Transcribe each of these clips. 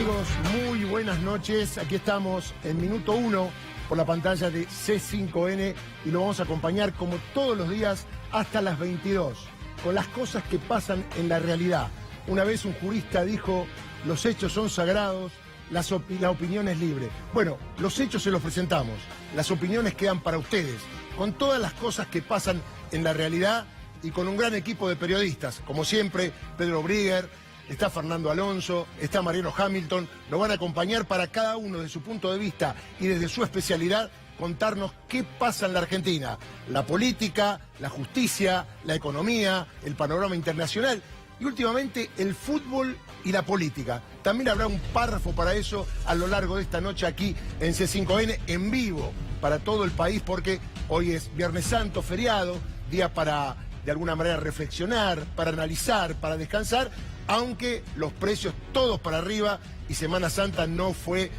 amigos? Muy buenas noches. Aquí estamos en minuto 1 por la pantalla de C5N y lo vamos a acompañar como todos los días hasta las 22 con las cosas que pasan en la realidad. Una vez un jurista dijo, los hechos son sagrados, la opinión es libre. Bueno, los hechos se los presentamos, las opiniones quedan para ustedes, con todas las cosas que pasan en la realidad y con un gran equipo de periodistas, como siempre, Pedro Brigger, está Fernando Alonso, está Mariano Hamilton, nos van a acompañar para cada uno de su punto de vista y desde su especialidad contarnos qué pasa en la Argentina, la política, la justicia, la economía, el panorama internacional y últimamente el fútbol y la política. También habrá un párrafo para eso a lo largo de esta noche aquí en C5N en vivo para todo el país porque hoy es Viernes Santo, feriado, día para de alguna manera reflexionar, para analizar, para descansar, aunque los precios todos para arriba y Semana Santa no fue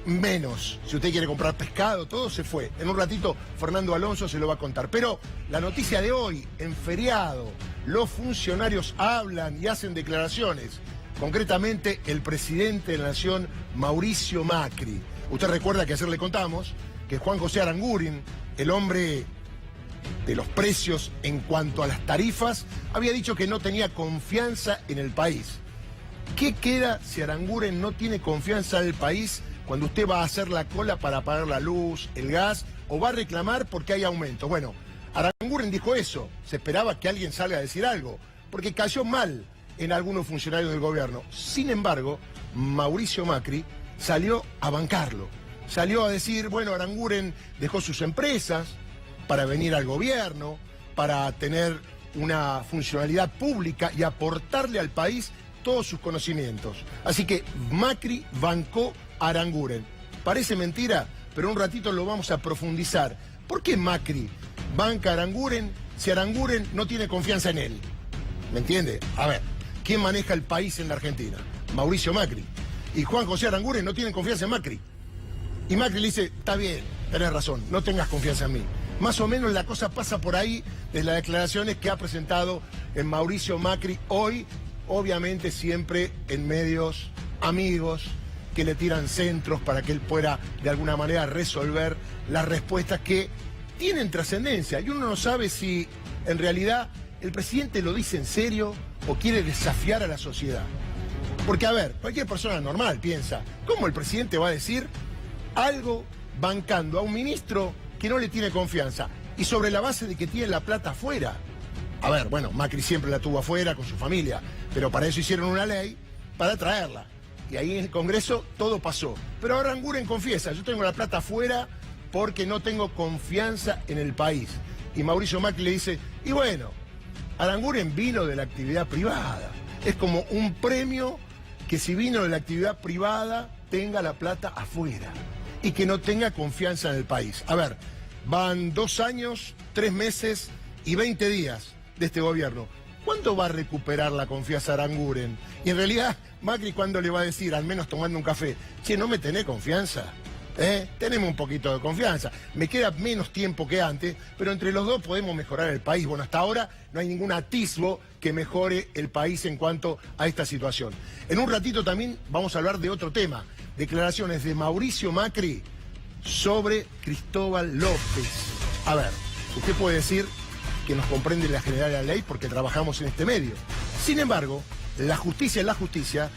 menos. Si usted quiere comprar pescado, todo se fue. En un ratito Fernando Alonso se lo va a contar. Pero la noticia de hoy, en feriado, los funcionarios hablan y hacen declaraciones. Concretamente el presidente de la Nación, Mauricio Macri. Usted recuerda que ayer le contamos que Juan José Aranguren, el hombre de los precios en cuanto a las tarifas, había dicho que no tenía confianza en el país. ¿Qué queda si Aranguren no tiene confianza en el país cuando usted va a hacer la cola para pagar la luz, el gas, o va a reclamar porque hay aumentos? Bueno, Aranguren dijo eso, se esperaba que alguien salga a decir algo, porque cayó mal en algunos funcionarios del gobierno. Sin embargo, Mauricio Macri salió a bancarlo, salió a decir, bueno, Aranguren dejó sus empresas para venir al gobierno, para tener una funcionalidad pública y aportarle al país todos sus conocimientos. Así que Macri bancó a Aranguren. Parece mentira, pero un ratito lo vamos a profundizar. ¿Por qué Macri banca a Aranguren si Aranguren no tiene confianza en él? ¿Me entiende? A ver, ¿quién maneja el país en la Argentina? Mauricio Macri. Y Juan José Aranguren no tiene confianza en Macri. Y Macri le dice, está bien, tenés razón, no tengas confianza en mí. Más o menos la cosa pasa por ahí de las declaraciones que ha presentado Mauricio Macri hoy, obviamente siempre en medios amigos que le tiran centros para que él pueda de alguna manera resolver las respuestas que tienen trascendencia. Y uno no sabe si en realidad el presidente lo dice en serio o quiere desafiar a la sociedad. Porque a ver, cualquier persona normal piensa, ¿cómo el presidente va a decir algo bancando a un ministro que no le tiene confianza y sobre la base de que tiene la plata afuera? A ver, bueno, Macri siempre la tuvo afuera con su familia, pero para eso hicieron una ley para traerla. Y ahí en el Congreso todo pasó. Pero ahora Aranguren confiesa, yo tengo la plata afuera porque no tengo confianza en el país. Y Mauricio Macri le dice, y bueno, Aranguren vino de la actividad privada. Es como un premio que si vino de la actividad privada tenga la plata afuera y que no tenga confianza en el país. A ver, van 2 años, 3 meses y 20 días de este gobierno. ¿Cuándo va a recuperar la confianza Aranguren? Y en realidad, Macri, ¿cuándo le va a decir, al menos tomando un café, che, no me tenés confianza? Tenemos un poquito de confianza. Me queda menos tiempo que antes, pero entre los dos podemos mejorar el país. Bueno, hasta ahora no hay ningún atisbo que mejore el país en cuanto a esta situación. En un ratito también vamos a hablar de otro tema. Declaraciones de Mauricio Macri sobre Cristóbal López. A ver, usted puede decir que nos comprende la general de la ley porque trabajamos en este medio. Sin embargo, la justicia es la justicia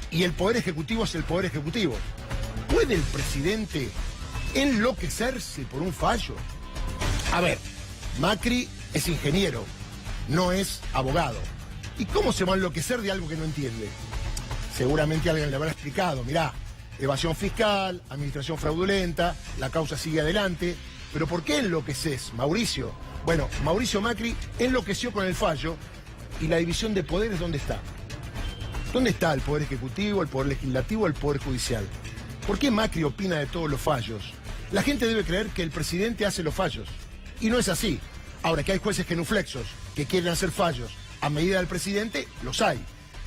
y el poder ejecutivo es el poder ejecutivo. ¿Puede el presidente enloquecerse por un fallo? A ver, Macri es ingeniero, no es abogado. ¿Y cómo se va a enloquecer de algo que no entiende? Seguramente alguien le habrá explicado, mirá, evasión fiscal, administración fraudulenta, la causa sigue adelante. ¿Pero por qué enloqueces, Mauricio? Bueno, Mauricio Macri enloqueció con el fallo y la división de poderes, ¿dónde está? ¿Dónde está el Poder Ejecutivo, el Poder Legislativo, el Poder Judicial? ¿Por qué Macri opina de todos los fallos? La gente debe creer que el presidente hace los fallos. Y no es así. Ahora, que hay jueces genuflexos que quieren hacer fallos a medida del presidente, los hay.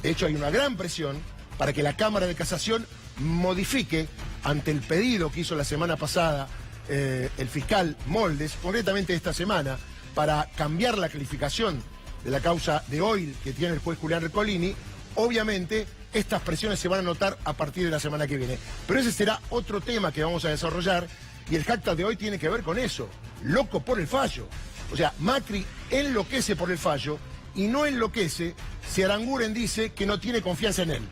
De hecho, hay una gran presión para que la Cámara de Casación modifique ante el pedido que hizo la semana pasada el fiscal Moldes, concretamente esta semana, para cambiar la calificación de la causa de Oil que tiene el juez Julián Ercolini, Obviamente, estas presiones se van a notar a partir de la semana que viene. Pero ese será otro tema que vamos a desarrollar, y el hashtag de hoy tiene que ver con eso. Loco por el fallo. O sea, Macri enloquece por el fallo y no enloquece si Aranguren dice que no tiene confianza en él.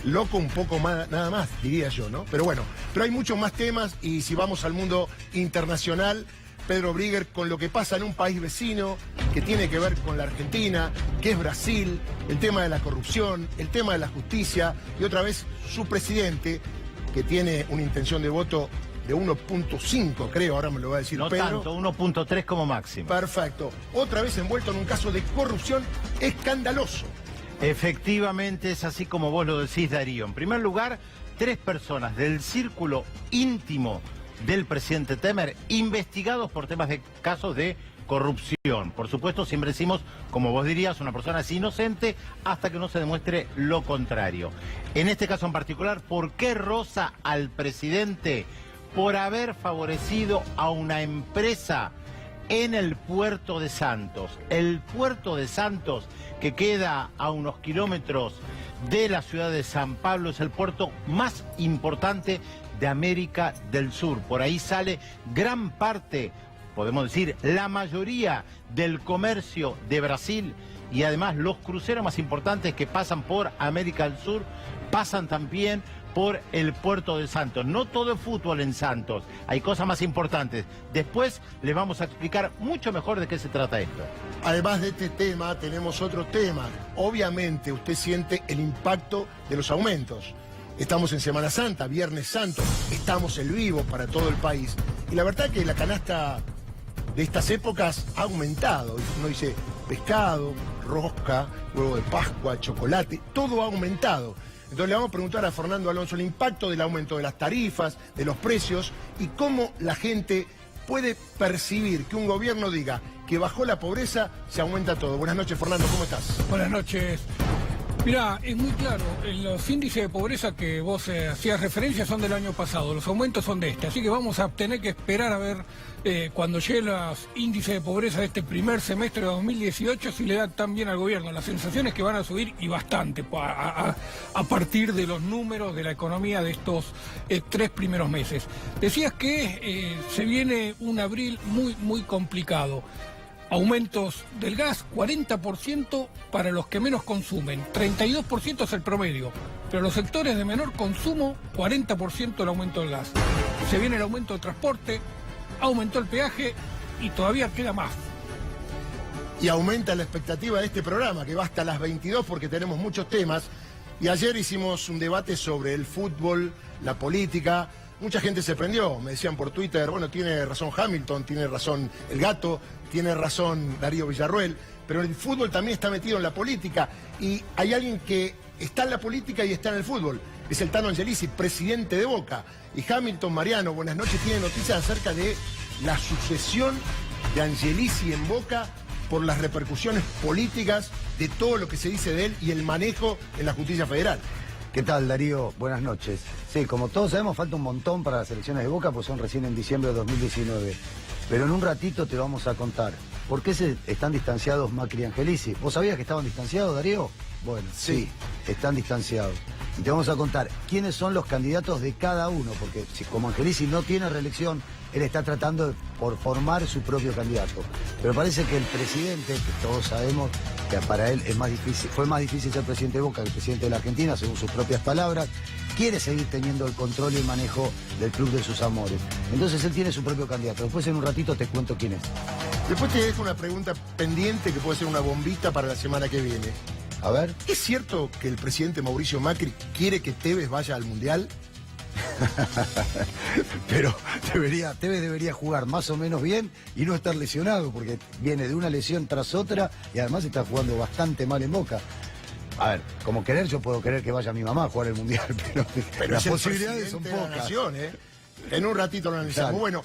Loco un poco más, nada más, diría yo, ¿no? Pero bueno, pero hay muchos más temas, y si vamos al mundo internacional, Pedro Brigger, con lo que pasa en un país vecino que tiene que ver con la Argentina, que es Brasil, el tema de la corrupción, el tema de la justicia, y otra vez su presidente, que tiene una intención de voto de 1.5, creo, ahora me lo va a decir no Pedro. No tanto, 1.3 como máximo. Perfecto. Otra vez envuelto en un caso de corrupción escandaloso. Efectivamente, es así como vos lo decís, Darío. En primer lugar, 3 personas del círculo íntimo del presidente Temer investigados por temas de casos de corrupción. Por supuesto, siempre decimos, como vos dirías, una persona es inocente hasta que no se demuestre lo contrario. En este caso en particular, ¿por qué roza al presidente? Por haber favorecido a una empresa en el puerto de Santos. El puerto de Santos, que queda a unos kilómetros de la ciudad de San Pablo, es el puerto más importante de América del Sur. Por ahí sale gran parte, podemos decir, la mayoría del comercio de Brasil, y además los cruceros más importantes que pasan por América del Sur pasan también por el puerto de Santos. No todo es fútbol en Santos, hay cosas más importantes. Después les vamos a explicar mucho mejor de qué se trata esto. Además de este tema, tenemos otro tema. Obviamente usted siente el impacto de los aumentos. Estamos en Semana Santa, Viernes Santo, estamos en vivo para todo el país. Y la verdad que la canasta de estas épocas ha aumentado. Uno dice pescado, rosca, huevo de Pascua, chocolate, todo ha aumentado. Entonces le vamos a preguntar a Fernando Alonso el impacto del aumento de las tarifas, de los precios, y cómo la gente puede percibir que un gobierno diga que bajó la pobreza, se aumenta todo. Buenas noches, Fernando, ¿cómo estás? Buenas noches. Mirá, es muy claro, los índices de pobreza que vos hacías referencia son del año pasado, los aumentos son de este, así que vamos a tener que esperar a ver cuando lleguen los índices de pobreza de este primer semestre de 2018 si le da tan bien al gobierno. La sensación es que van a subir, y bastante, a partir de los números de la economía de estos 3 primeros meses. Decías que se viene un abril muy complicado. Aumentos del gas, 40% para los que menos consumen, 32% es el promedio, pero los sectores de menor consumo, 40% el aumento del gas. Se viene el aumento del transporte, aumentó el peaje y todavía queda más. Y aumenta la expectativa de este programa, que va hasta las 22 porque tenemos muchos temas. Y ayer hicimos un debate sobre el fútbol, la política. Mucha gente se prendió, me decían por Twitter, bueno, tiene razón Hamilton, tiene razón el Gato, tiene razón Darío Villarruel, pero el fútbol también está metido en la política, y hay alguien que está en la política y está en el fútbol, es el Tano Angelici, presidente de Boca. Y Hamilton Mariano, buenas noches, tiene noticias acerca de la sucesión de Angelici en Boca por las repercusiones políticas de todo lo que se dice de él y el manejo en la justicia federal. ¿Qué tal, Darío? Buenas noches. Sí, como todos sabemos, falta un montón para las elecciones de Boca, pues son recién en diciembre de 2019. Pero en un ratito te vamos a contar por qué están distanciados Macri y Angelici. ¿Vos sabías que estaban distanciados, Darío? Bueno, sí, están distanciados. Y te vamos a contar quiénes son los candidatos de cada uno, porque si como Angelici no tiene reelección, él está tratando de formar su propio candidato. Pero parece que el presidente, que todos sabemos que para él es más difícil, fue más difícil ser presidente de Boca que el presidente de la Argentina, según sus propias palabras, quiere seguir teniendo el control y el manejo del club de sus amores. Entonces él tiene su propio candidato. Después en un ratito te cuento quién es. Después te dejo una pregunta pendiente que puede ser una bombita para la semana que viene. A ver. ¿Es cierto que el presidente Mauricio Macri quiere que Tevez vaya al Mundial? Pero Tevez debería jugar más o menos bien y no estar lesionado, porque viene de una lesión tras otra y además está jugando bastante mal en Boca. A ver, como querer, yo puedo querer que vaya mi mamá a jugar el Mundial, pero las posibilidades son pocas. De la nación, ¿eh? En un ratito lo analizamos. Claro. Bueno,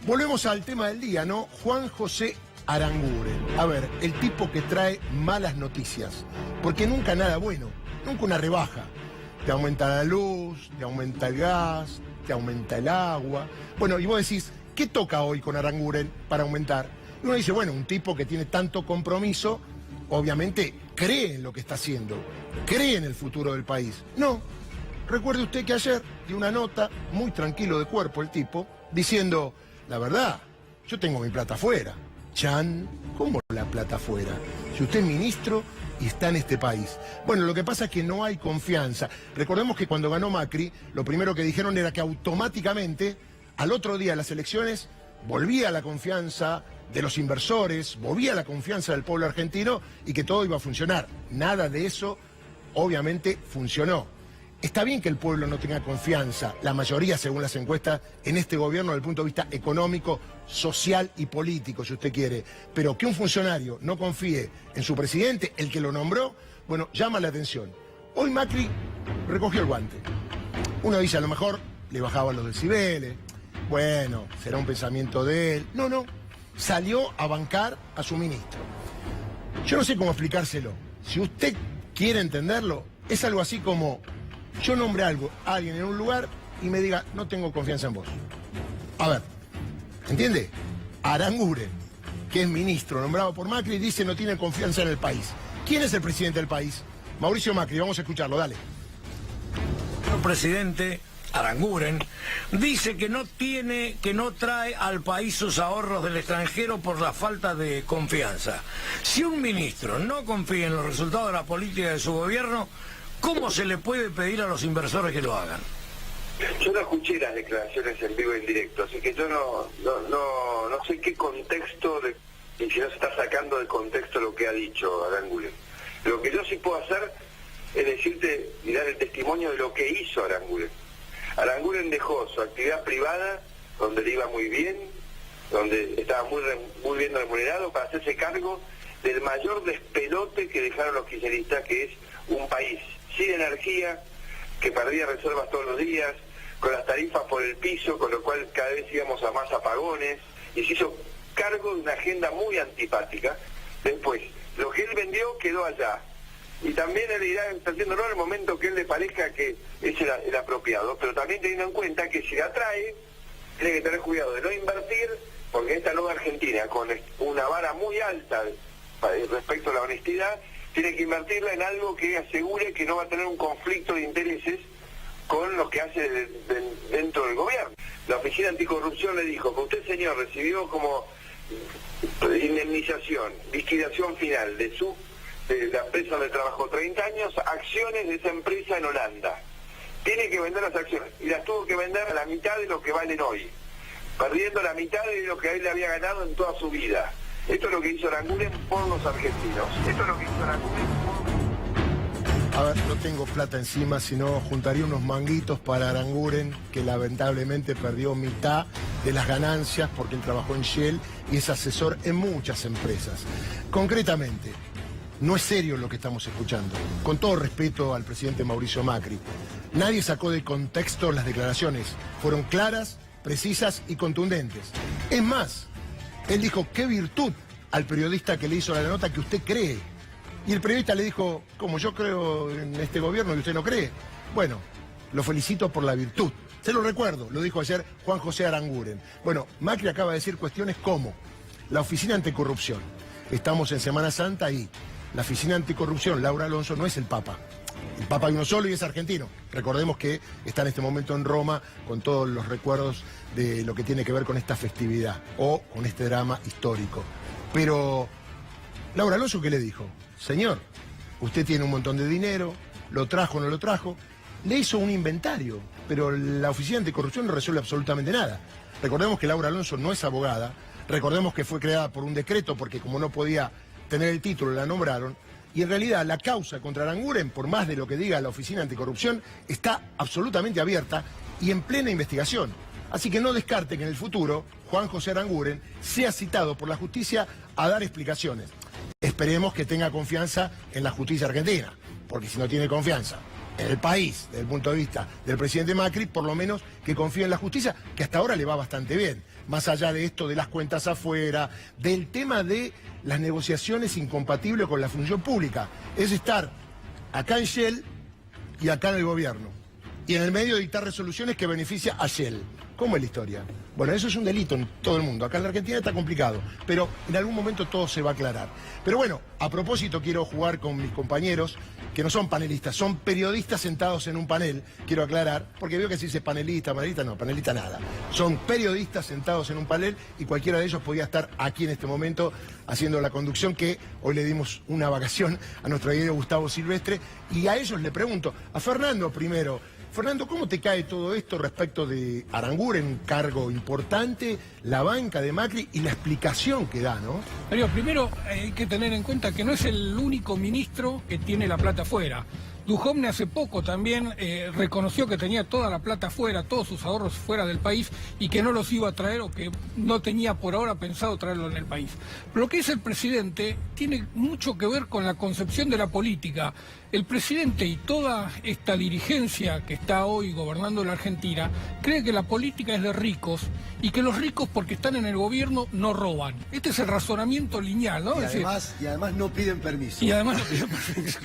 volvemos al tema del día, ¿no? Juan José Aranguren. A ver, el tipo que trae malas noticias, porque nunca nada bueno, nunca una rebaja. Te aumenta la luz, te aumenta el gas, te aumenta el agua. Bueno, y vos decís, ¿qué toca hoy con Aranguren para aumentar? Y uno dice, bueno, un tipo que tiene tanto compromiso, obviamente cree en lo que está haciendo, cree en el futuro del país. No. Recuerde usted que ayer dio una nota, muy tranquilo de cuerpo el tipo, diciendo, la verdad, yo tengo mi plata afuera. Chan, ¿cómo la plata afuera? Si usted es ministro y está en este país. Bueno, lo que pasa es que no hay confianza. Recordemos que cuando ganó Macri, lo primero que dijeron era que automáticamente, al otro día de las elecciones, volvía la confianza de los inversores, volvía la confianza del pueblo argentino y que todo iba a funcionar. Nada de eso, obviamente, funcionó. Está bien que el pueblo no tenga confianza, la mayoría, según las encuestas, en este gobierno desde el punto de vista económico, social y político, si usted quiere. Pero que un funcionario no confíe en su presidente, el que lo nombró, bueno, llama la atención. Hoy Macri recogió el guante. Uno dice, a lo mejor le bajaban los decibeles, bueno, será un pensamiento de él. No, salió a bancar a su ministro. Yo no sé cómo explicárselo. Si usted quiere entenderlo, es algo así como... yo nombré a alguien en un lugar y me diga, no tengo confianza en vos. A ver, ¿entiende? Aranguren, que es ministro nombrado por Macri, dice no tiene confianza en el país. ¿Quién es el presidente del país? Mauricio Macri, vamos a escucharlo, dale. El presidente Aranguren dice que no trae al país sus ahorros del extranjero por la falta de confianza. Si un ministro no confía en los resultados de la política de su gobierno, ¿cómo se le puede pedir a los inversores que lo hagan? Yo no escuché las declaraciones en vivo y en directo, así que yo no sé qué contexto, y si no se está sacando de contexto lo que ha dicho Aranguren. Lo que yo sí puedo hacer es decirte y dar el testimonio de lo que hizo Aranguren. Aranguren dejó su actividad privada, donde le iba muy bien, donde estaba muy bien remunerado, para hacerse cargo del mayor despelote que dejaron los kirchneristas, que es un país sin energía, que perdía reservas todos los días, con las tarifas por el piso, con lo cual cada vez íbamos a más apagones, y se hizo cargo de una agenda muy antipática. Después, lo que él vendió quedó allá, y también él irá entendiéndolo en el momento que él le parezca que es el apropiado, pero también teniendo en cuenta que si la trae, tiene que tener cuidado de no invertir, porque esta nueva Argentina, con una vara muy alta respecto a la honestidad, tiene que invertirla en algo que asegure que no va a tener un conflicto de intereses con lo que hace dentro del gobierno. La Oficina Anticorrupción le dijo que usted, señor, recibió como indemnización, liquidación final de la empresa donde trabajó 30 años, acciones de esa empresa en Holanda. Tiene que vender las acciones, y las tuvo que vender a la mitad de lo que valen hoy, perdiendo la mitad de lo que él había ganado en toda su vida. Esto es lo que hizo Aranguren por los argentinos. A ver, no tengo plata encima, sino juntaría unos manguitos para Aranguren, que lamentablemente perdió mitad de las ganancias porque él trabajó en Shell y es asesor en muchas empresas. Concretamente, no es serio lo que estamos escuchando. Con todo respeto al presidente Mauricio Macri, nadie sacó de contexto las declaraciones. Fueron claras, precisas y contundentes. Es más, él dijo, qué virtud al periodista que le hizo la nota que usted cree. Y el periodista le dijo, como yo creo en este gobierno y usted no cree. Bueno, lo felicito por la virtud. Se lo recuerdo, lo dijo ayer Juan José Aranguren. Bueno, Macri acaba de decir cuestiones como la Oficina Anticorrupción. Estamos en Semana Santa y la Oficina Anticorrupción, Laura Alonso, no es el Papa. El Papa hay uno solo y es argentino. Recordemos que está en este momento en Roma con todos los recuerdos de lo que tiene que ver con esta festividad o con este drama histórico. Pero, Laura Alonso, ¿qué le dijo? Señor, usted tiene un montón de dinero, lo trajo o no lo trajo. Le hizo un inventario, pero la Oficina Anticorrupción no resuelve absolutamente nada. Recordemos que Laura Alonso no es abogada, recordemos que fue creada por un decreto porque como no podía tener el título la nombraron, y en realidad la causa contra Aranguren, por más de lo que diga la Oficina Anticorrupción, está absolutamente abierta y en plena investigación. Así que no descarte que en el futuro Juan José Aranguren sea citado por la justicia a dar explicaciones. Esperemos que tenga confianza en la justicia argentina, porque si no tiene confianza en el país, desde el punto de vista del presidente Macri, por lo menos que confíe en la justicia, que hasta ahora le va bastante bien. Más allá de esto, de las cuentas afuera, del tema de las negociaciones incompatibles con la función pública. Es estar acá en Shell y acá en el gobierno. Y en el medio dictar resoluciones que beneficia a Shell. ¿Cómo es la historia? Bueno, eso es un delito en todo el mundo. Acá en la Argentina está complicado, pero en algún momento todo se va a aclarar. Pero bueno, a propósito quiero jugar con mis compañeros, que no son panelistas, son periodistas sentados en un panel, quiero aclarar, porque veo que se dice panelista, no, panelista nada. Son periodistas sentados en un panel y cualquiera de ellos podía estar aquí en este momento haciendo la conducción, que hoy le dimos una vacación a nuestro querido Gustavo Silvestre, y a ellos le pregunto, a Fernando primero. Fernando, ¿cómo te cae todo esto respecto de Aranguren, un cargo importante, la banca de Macri y la explicación que da, ¿no? Darío, primero hay que tener en cuenta que no es el único ministro que tiene la plata afuera. Duhovne hace poco también reconoció que tenía toda la plata fuera, todos sus ahorros fuera del país y que no los iba a traer o que no tenía por ahora pensado traerlo en el país. Pero lo que es el presidente tiene mucho que ver con la concepción de la política. El presidente y toda esta dirigencia que está hoy gobernando la Argentina cree que la política es de ricos y que los ricos, porque están en el gobierno, no roban. Este es el razonamiento lineal, ¿no? Y además no piden permiso. Y además no piden permiso.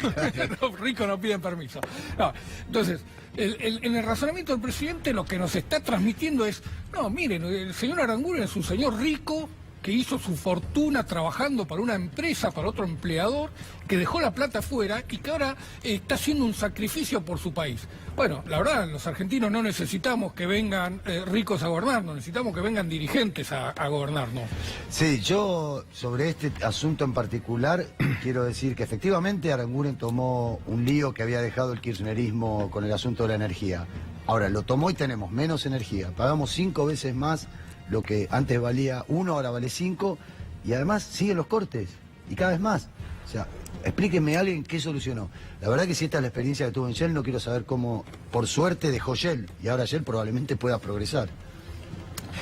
Los ricos no piden permiso. No, entonces, en el razonamiento del presidente lo que nos está transmitiendo es, no, miren, el señor Aranguren es un señor rico que hizo su fortuna trabajando para una empresa, para otro empleador, que dejó la plata afuera y que ahora está haciendo un sacrificio por su país. Bueno, la verdad, los argentinos no necesitamos que vengan ricos a gobernarnos, necesitamos que vengan dirigentes a gobernarnos. Sí, yo sobre este asunto en particular quiero decir que efectivamente Aranguren tomó un lío que había dejado el kirchnerismo con el asunto de la energía. Ahora, lo tomó y tenemos menos energía, pagamos 5 veces más lo que antes valía 1, ahora vale 5, y además siguen los cortes, y cada vez más. O sea, explíquenme a alguien qué solucionó. La verdad que si esta es la experiencia que tuvo en Shell, no quiero saber cómo, por suerte, dejó Shell, y ahora Shell probablemente pueda progresar.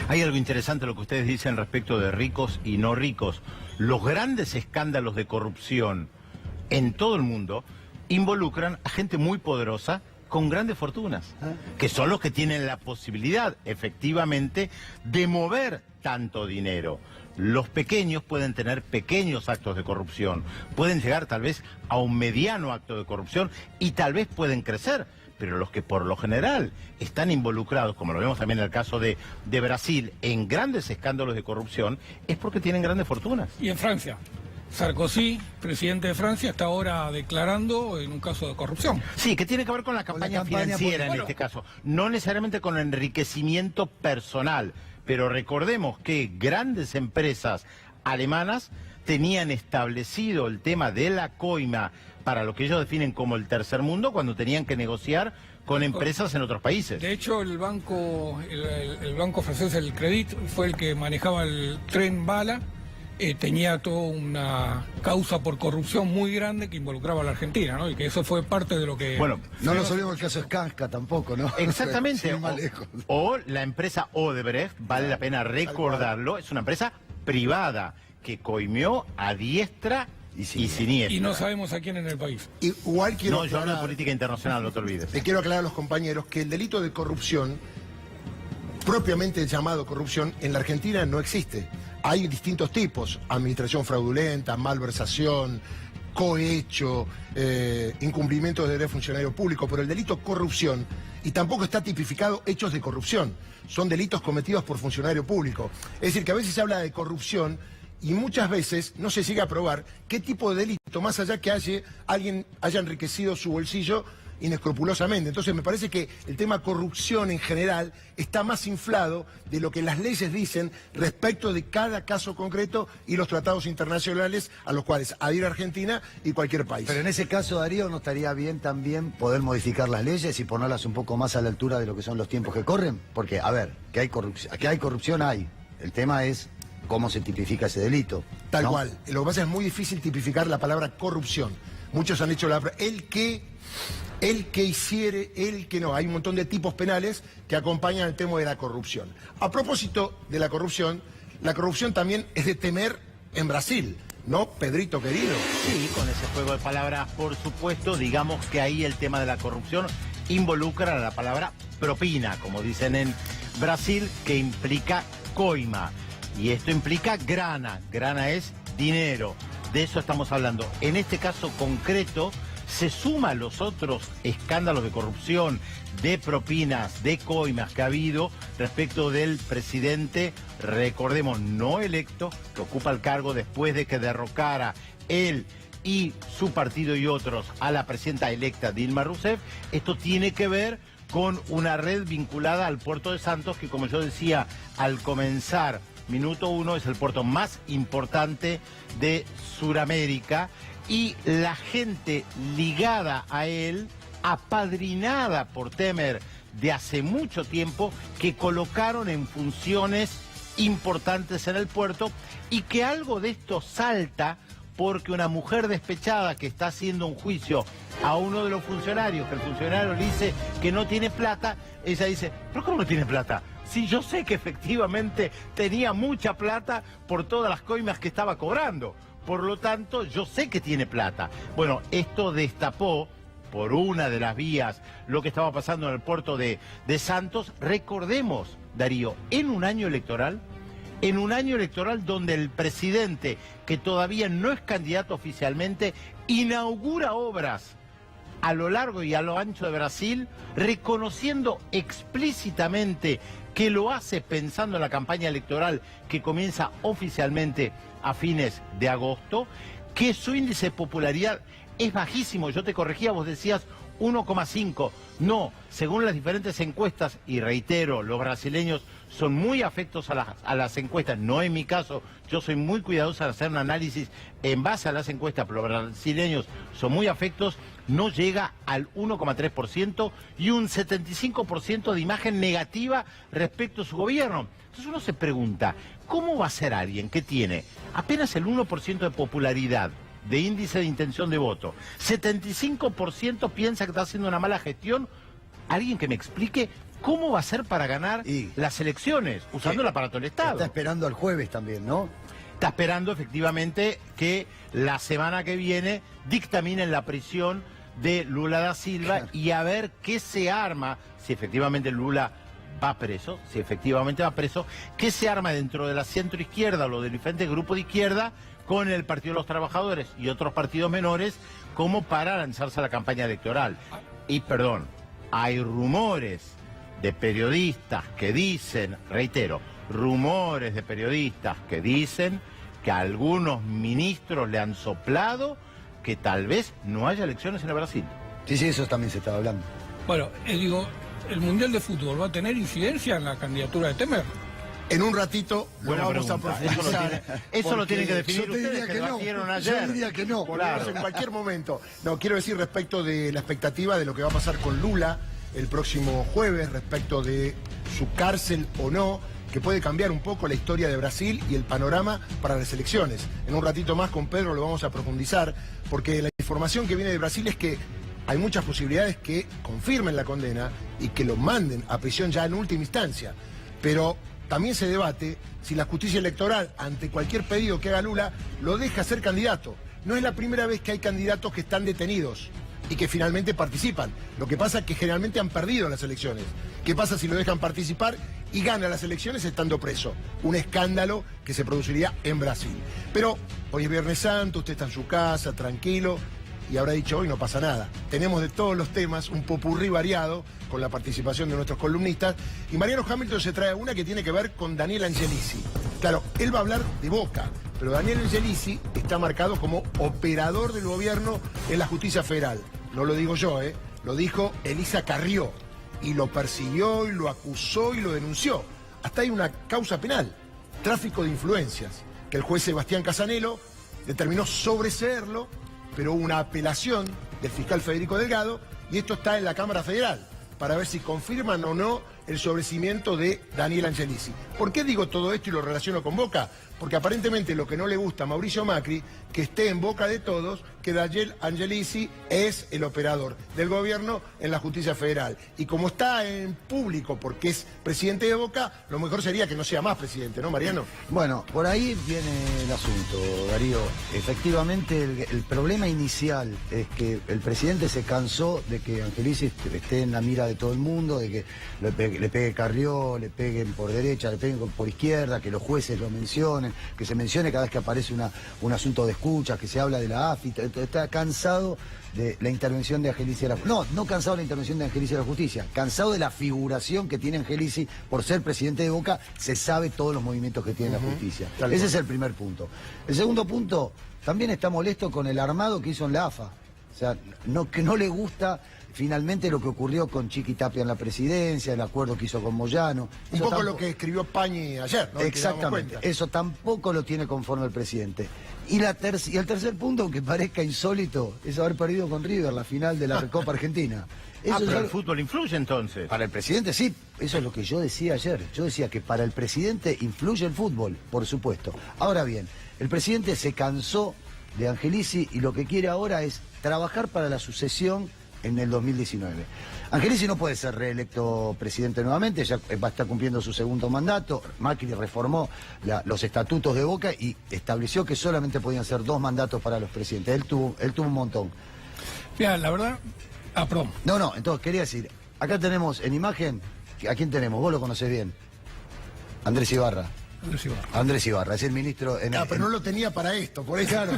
Hay algo interesante lo que ustedes dicen respecto de ricos y no ricos. Los grandes escándalos de corrupción en todo el mundo involucran a gente muy poderosa con grandes fortunas, que son los que tienen la posibilidad, efectivamente, de mover tanto dinero. Los pequeños pueden tener pequeños actos de corrupción, pueden llegar tal vez a un mediano acto de corrupción y tal vez pueden crecer, pero los que por lo general están involucrados, como lo vemos también en el caso de Brasil, en grandes escándalos de corrupción, es porque tienen grandes fortunas. Y en Francia, Sarkozy, presidente de Francia, está ahora declarando en un caso de corrupción. Sí, que tiene que ver con la campaña financiera en este caso, no necesariamente con enriquecimiento personal, pero recordemos que grandes empresas alemanas tenían establecido el tema de la coima para lo que ellos definen como el tercer mundo cuando tenían que negociar con empresas en otros países. De hecho, el banco francés, el Credit, fue el que manejaba el tren bala. Tenía toda una causa por corrupción muy grande que involucraba a la Argentina, ¿no? Y que eso fue parte de lo que... Bueno, no nos olvidemos el caso Skanska tampoco, ¿no? Exactamente. O la empresa Odebrecht, vale la pena recordarlo, es una empresa privada que coimió a diestra y siniestra. Y no sabemos a quién en el país. Igual quiero No, yo hablo de política internacional, no te olvides. Le quiero aclarar a los compañeros que el delito de corrupción, propiamente llamado corrupción, en la Argentina no existe. Hay distintos tipos: administración fraudulenta, malversación, cohecho, incumplimiento de deber funcionario público, pero el delito corrupción, y tampoco está tipificado hechos de corrupción, son delitos cometidos por funcionario público. Es decir, que a veces se habla de corrupción y muchas veces no se llega a probar qué tipo de delito, más allá que alguien haya enriquecido su bolsillo inescrupulosamente. Entonces me parece que el tema corrupción en general está más inflado de lo que las leyes dicen respecto de cada caso concreto y los tratados internacionales a los cuales adhiere Argentina y cualquier país. Pero en ese caso, Darío, ¿no estaría bien también poder modificar las leyes y ponerlas un poco más a la altura de lo que son los tiempos que corren? Porque, a ver, que hay corrupción hay. El tema es cómo se tipifica ese delito. Tal ¿no? cual. Lo que pasa es muy difícil tipificar la palabra corrupción. Muchos han hecho el que hiciere, el que no. Hay un montón de tipos penales que acompañan el tema de la corrupción. A propósito de la corrupción también es de temer en Brasil, ¿no, Pedrito querido? Sí, con ese juego de palabras, por supuesto, digamos que ahí el tema de la corrupción involucra la palabra propina, como dicen en Brasil, que implica coima. Y esto implica grana. Grana es dinero. De eso estamos hablando. En este caso concreto se suma a los otros escándalos de corrupción, de propinas, de coimas que ha habido respecto del presidente, recordemos, no electo, que ocupa el cargo después de que derrocara él y su partido y otros a la presidenta electa Dilma Rousseff. Esto tiene que ver con una red vinculada al puerto de Santos, que como yo decía al comenzar minuto 1, es el puerto más importante de Sudamérica, y la gente ligada a él, apadrinada por Temer de hace mucho tiempo, que colocaron en funciones importantes en el puerto, y que algo de esto salta porque una mujer despechada que está haciendo un juicio a uno de los funcionarios, que el funcionario le dice que no tiene plata, ella dice, ¿pero cómo no tiene plata? Sí, yo sé que efectivamente tenía mucha plata por todas las coimas que estaba cobrando. Por lo tanto, yo sé que tiene plata. Bueno, esto destapó, por una de las vías, lo que estaba pasando en el puerto de Santos. Recordemos, Darío, en un año electoral donde el presidente, que todavía no es candidato oficialmente, inaugura obras a lo largo y a lo ancho de Brasil, reconociendo explícitamente que lo hace pensando en la campaña electoral que comienza oficialmente a fines de agosto, que su índice de popularidad es bajísimo. Yo te corregía, vos decías 1,5. No, según las diferentes encuestas, y reitero, los brasileños son muy afectos a las encuestas, no en mi caso, yo soy muy cuidadoso al hacer un análisis en base a las encuestas, pero los brasileños son muy afectos, no llega al 1,3% y un 75% de imagen negativa respecto a su gobierno. Entonces uno se pregunta, ¿cómo va a ser alguien que tiene apenas el 1% de popularidad, de índice de intención de voto, 75% piensa que está haciendo una mala gestión? Alguien que me explique cómo va a ser para ganar las elecciones, usando el aparato del Estado. Está esperando al jueves también, ¿no? Está esperando efectivamente que la semana que viene dictaminen la prisión de Lula da Silva y a ver qué se arma, si efectivamente Lula va preso, qué se arma dentro de la centroizquierda o los del diferente grupo de izquierda con el Partido de los Trabajadores y otros partidos menores como para lanzarse a la campaña electoral. Y perdón, hay rumores de periodistas que dicen, reitero, rumores de periodistas que dicen que algunos ministros le han soplado que tal vez no haya elecciones en el Brasil. Sí, eso también se estaba hablando. Bueno, digo, ¿el Mundial de Fútbol va a tener incidencia en la candidatura de Temer? En un ratito lo vamos a profundizar. Eso lo tienen que definir yo te ustedes, diría que lo no. hicieron ayer. Yo diría que no. Claro. En cualquier momento. No, quiero decir respecto de la expectativa de lo que va a pasar con Lula el próximo jueves, respecto de su cárcel o no, que puede cambiar un poco la historia de Brasil y el panorama para las elecciones. En un ratito más con Pedro lo vamos a profundizar, porque la información que viene de Brasil es que hay muchas posibilidades que confirmen la condena y que lo manden a prisión ya en última instancia. Pero también se debate si la justicia electoral, ante cualquier pedido que haga Lula, lo deja ser candidato. No es la primera vez que hay candidatos que están detenidos y que finalmente participan. Lo que pasa es que generalmente han perdido las elecciones. ¿Qué pasa si lo dejan participar y gana las elecciones estando preso? Un escándalo que se produciría en Brasil. Pero hoy es Viernes Santo, usted está en su casa, tranquilo, y habrá dicho, hoy no pasa nada. Tenemos de todos los temas un popurrí variado con la participación de nuestros columnistas, y Mariano Hamilton se trae una que tiene que ver con Daniel Angelisi. Claro, él va a hablar de Boca, pero Daniel Angelisi está marcado como operador del gobierno en la justicia federal. No lo digo yo, lo dijo Elisa Carrió, y lo persiguió, y lo acusó, y lo denunció. Hasta hay una causa penal, tráfico de influencias, que el juez Sebastián Casanelo determinó sobreseerlo, pero hubo una apelación del fiscal Federico Delgado, y esto está en la Cámara Federal, para ver si confirman o no el sobreseimiento de Daniel Angelisi. ¿Por qué digo todo esto y lo relaciono con Boca? Porque aparentemente lo que no le gusta a Mauricio Macri, que esté en boca de todos, que Daniel Angelisi es el operador del gobierno en la justicia federal. Y como está en público porque es presidente de Boca, lo mejor sería que no sea más presidente, ¿no, Mariano? Bueno, por ahí viene el asunto, Darío. Efectivamente, el problema inicial es que el presidente se cansó de que Angelisi esté en la mira de todo el mundo, de que le pegue Carrió, le peguen por derecha, le peguen por izquierda, que los jueces lo mencionen, que se mencione cada vez que aparece un asunto de escucha, que se habla de la AFI. está cansado de la intervención de Angelici de la Justicia. No cansado de la intervención de Angelici de la Justicia, cansado de la figuración que tiene Angelici por ser presidente de Boca, se sabe todos los movimientos que tiene la justicia. Ese es el primer punto. El segundo punto, también está molesto con el armado que hizo en la AFA. O sea, que no le gusta finalmente lo que ocurrió con Chiqui Tapia en la presidencia, el acuerdo que hizo con Moyano. Un poco lo que escribió Pañi ayer, ¿no? Exactamente, eso tampoco lo tiene conforme el presidente. Y el tercer punto, aunque parezca insólito, es haber perdido con River la final de la Recopa Argentina. Eso pero es el fútbol influye entonces. para el presidente sí, eso es lo que yo decía ayer. Yo decía que para el presidente influye el fútbol, por supuesto. Ahora bien, el presidente se cansó de Angelici y lo que quiere ahora es trabajar para la sucesión en el 2019. Angelici no puede ser reelecto presidente nuevamente, ya va a estar cumpliendo su segundo mandato. Macri reformó los estatutos de Boca y estableció que solamente podían ser 2 mandatos para los presidentes. Él tuvo un montón. Mira, la verdad, perdón. No, entonces quería decir, acá tenemos en imagen, ¿a quién tenemos? Vos lo conocés bien. Andrés Ibarra. Andrés Ibarra, es el ministro... pero no lo tenía para esto, por eso. Claro,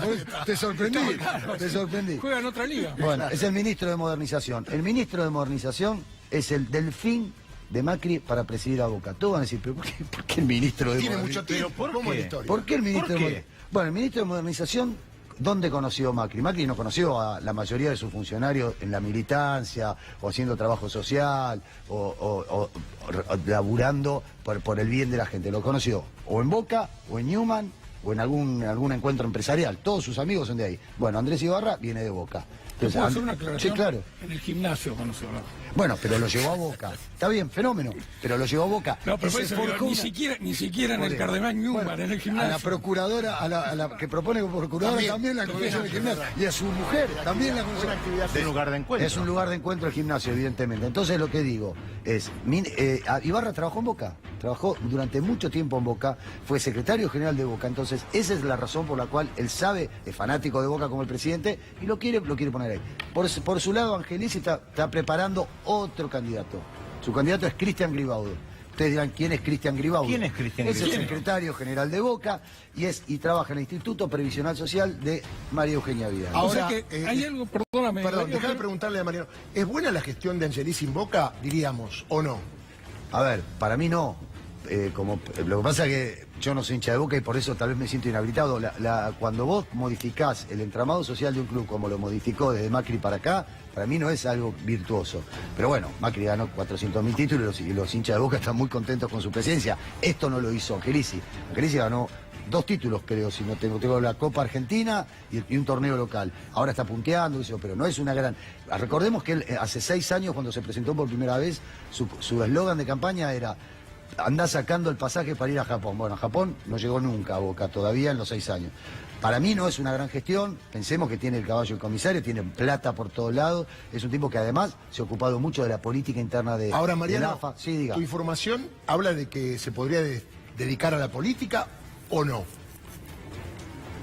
te sorprendí. Juega en otra liga. Bueno, es el ministro de Modernización. El ministro de Modernización es el delfín de Macri para presidir a Boca. Todos van a decir, ¿pero por qué el ministro de Tiene Modernización? mucho tiempo. ¿Cómo es la historia? ¿Por qué el ministro ¿Por de qué? Modernización? Bueno, el ministro de Modernización... ¿Dónde conoció Macri? Macri no conoció a la mayoría de sus funcionarios en la militancia, o haciendo trabajo social, o laburando por el bien de la gente. Lo conoció o en Boca, o en Newman, o en algún encuentro empresarial. Todos sus amigos son de ahí. Bueno, Andrés Ibarra viene de Boca. ¿Te puedo hacer una aclaración? Sí, claro. En el gimnasio conoció. Bueno, pero lo llevó a Boca. Está bien, fenómeno. Pero lo llevó a Boca. No, pero Ese forjó ni una- siquiera en el Cardenal Newman, Bueno, en el a gimnasio. la procuradora, a la que propone como procuradora también la conoció en el gimnasio. Y a su mujer también la conoció. Es un lugar de encuentro. Es un lugar de encuentro el gimnasio, evidentemente. Entonces lo que digo es, Ibarra trabajó en Boca, trabajó durante mucho tiempo en Boca, fue secretario general de Boca, entonces esa es la razón por la cual él sabe, es fanático de Boca como el presidente, y lo quiere poner ahí. Por su lado, Angelici está preparando otro candidato. Su candidato es Cristian Gribaudo. Ustedes dirán, ¿quién es Cristian Gribaudo? ¿Quién es Cristian Es el Gribaudo? secretario general de Boca y trabaja en el Instituto Previsional Social de María Eugenia Vidal. Ahora, O sea que hay algo, perdóname. Perdón, Darío, déjame que- preguntarle a Mariano. ¿Es buena la gestión de Angelici en Boca, diríamos, o no? A ver, para mí no. Lo que pasa es que yo no soy hincha de Boca y por eso tal vez me siento inhabilitado. Cuando vos modificás el entramado social de un club como lo modificó desde Macri para acá, para mí no es algo virtuoso. Pero bueno, Macri ganó 400.000 títulos y los hinchas de Boca están muy contentos con su presencia. Esto no lo hizo Angelici. Angelici ganó 2 títulos, creo, si no tengo la Copa Argentina y un torneo local. Ahora está punteando, pero no es una gran... Recordemos que él hace 6 años, cuando se presentó por primera vez, su eslogan de campaña era: andá sacando el pasaje para ir a Japón. Bueno, a Japón no llegó nunca a Boca, todavía en los 6 años. Para mí no es una gran gestión, pensemos que tiene el caballo el comisario, tiene plata por todos lados, es un tipo que además se ha ocupado mucho de la política interna de Ahora, de Mariano, la AFA. Sí, diga. tu información habla de que se podría dedicar a la política o no.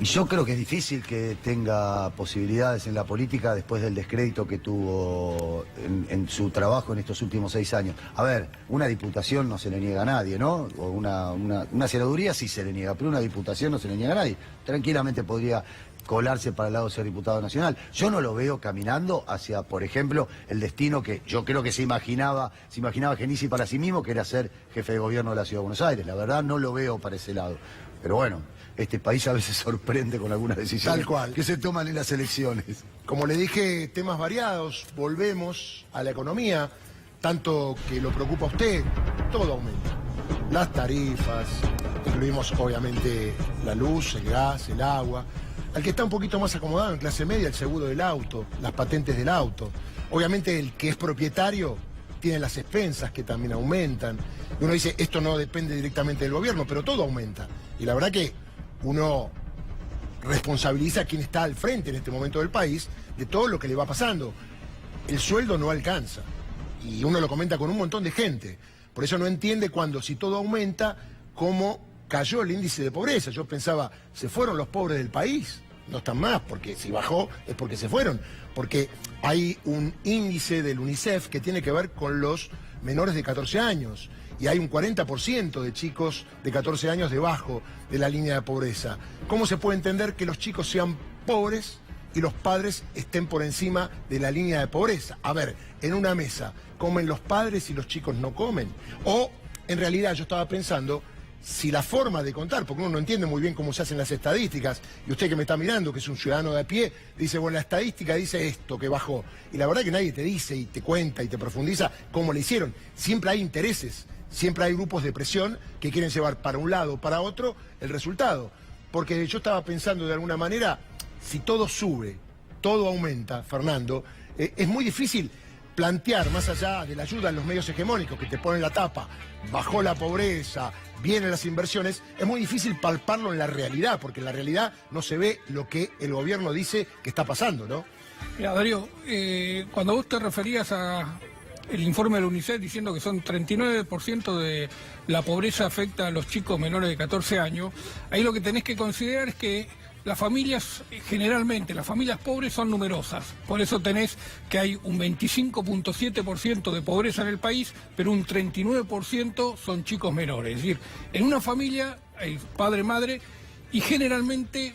Y yo creo que es difícil que tenga posibilidades en la política después del descrédito que tuvo en su trabajo en estos últimos 6 años. A ver, una diputación no se le niega a nadie, ¿no? O una senaduría sí se le niega, pero una diputación no se le niega a nadie. Tranquilamente podría colarse para el lado de ser diputado nacional. Yo no lo veo caminando hacia, por ejemplo, el destino que yo creo que se imaginaba Angelici para sí mismo, que era ser jefe de gobierno de la Ciudad de Buenos Aires. La verdad no lo veo para ese lado. Pero bueno, este país a veces sorprende con algunas decisiones Tal cual. que se toman en las elecciones. Como le dije, temas variados, volvemos a la economía, tanto que lo preocupa a usted, todo aumenta. Las tarifas, incluimos obviamente la luz, el gas, el agua. Al que está un poquito más acomodado en clase media, el seguro del auto, las patentes del auto. Obviamente el que es propietario tiene las expensas que también aumentan. Y uno dice, esto no depende directamente del gobierno, pero todo aumenta. Y la verdad que uno responsabiliza a quien está al frente en este momento del país de todo lo que le va pasando. El sueldo no alcanza. Y uno lo comenta con un montón de gente. Por eso no entiende cuando, si todo aumenta, cómo cayó el índice de pobreza. Yo pensaba, ¿se fueron los pobres del país? No están más, porque si bajó es porque se fueron. Porque hay un índice del UNICEF que tiene que ver con los menores de 14 años. Y hay un 40% de chicos de 14 años debajo de la línea de pobreza. ¿Cómo se puede entender que los chicos sean pobres y los padres estén por encima de la línea de pobreza. A ver, en una mesa, ¿comen los padres y los chicos no comen? O, en realidad, yo estaba pensando, si la forma de contar, porque uno no entiende muy bien cómo se hacen las estadísticas, y usted que me está mirando, que es un ciudadano de a pie, dice, bueno, la estadística dice esto, que bajó. Y la verdad que nadie te dice y te cuenta y te profundiza cómo le hicieron. Siempre hay intereses, siempre hay grupos de presión que quieren llevar para un lado o para otro el resultado. Porque yo estaba pensando de alguna manera, si todo sube, todo aumenta, Fernando, es muy difícil plantear, más allá de la ayuda en los medios hegemónicos que te ponen la tapa, bajó la pobreza, vienen las inversiones, es muy difícil palparlo en la realidad, porque en la realidad no se ve lo que el gobierno dice que está pasando, ¿no? Mira, Darío, cuando vos te referías a el informe de la UNICEF diciendo que son 39% de la pobreza afecta a los chicos menores de 14 años, ahí lo que tenés que considerar es que las familias, generalmente, las familias pobres son numerosas. Por eso tenés que hay un 25.7% de pobreza en el país, pero un 39% son chicos menores. Es decir, en una familia hay padre, madre, y generalmente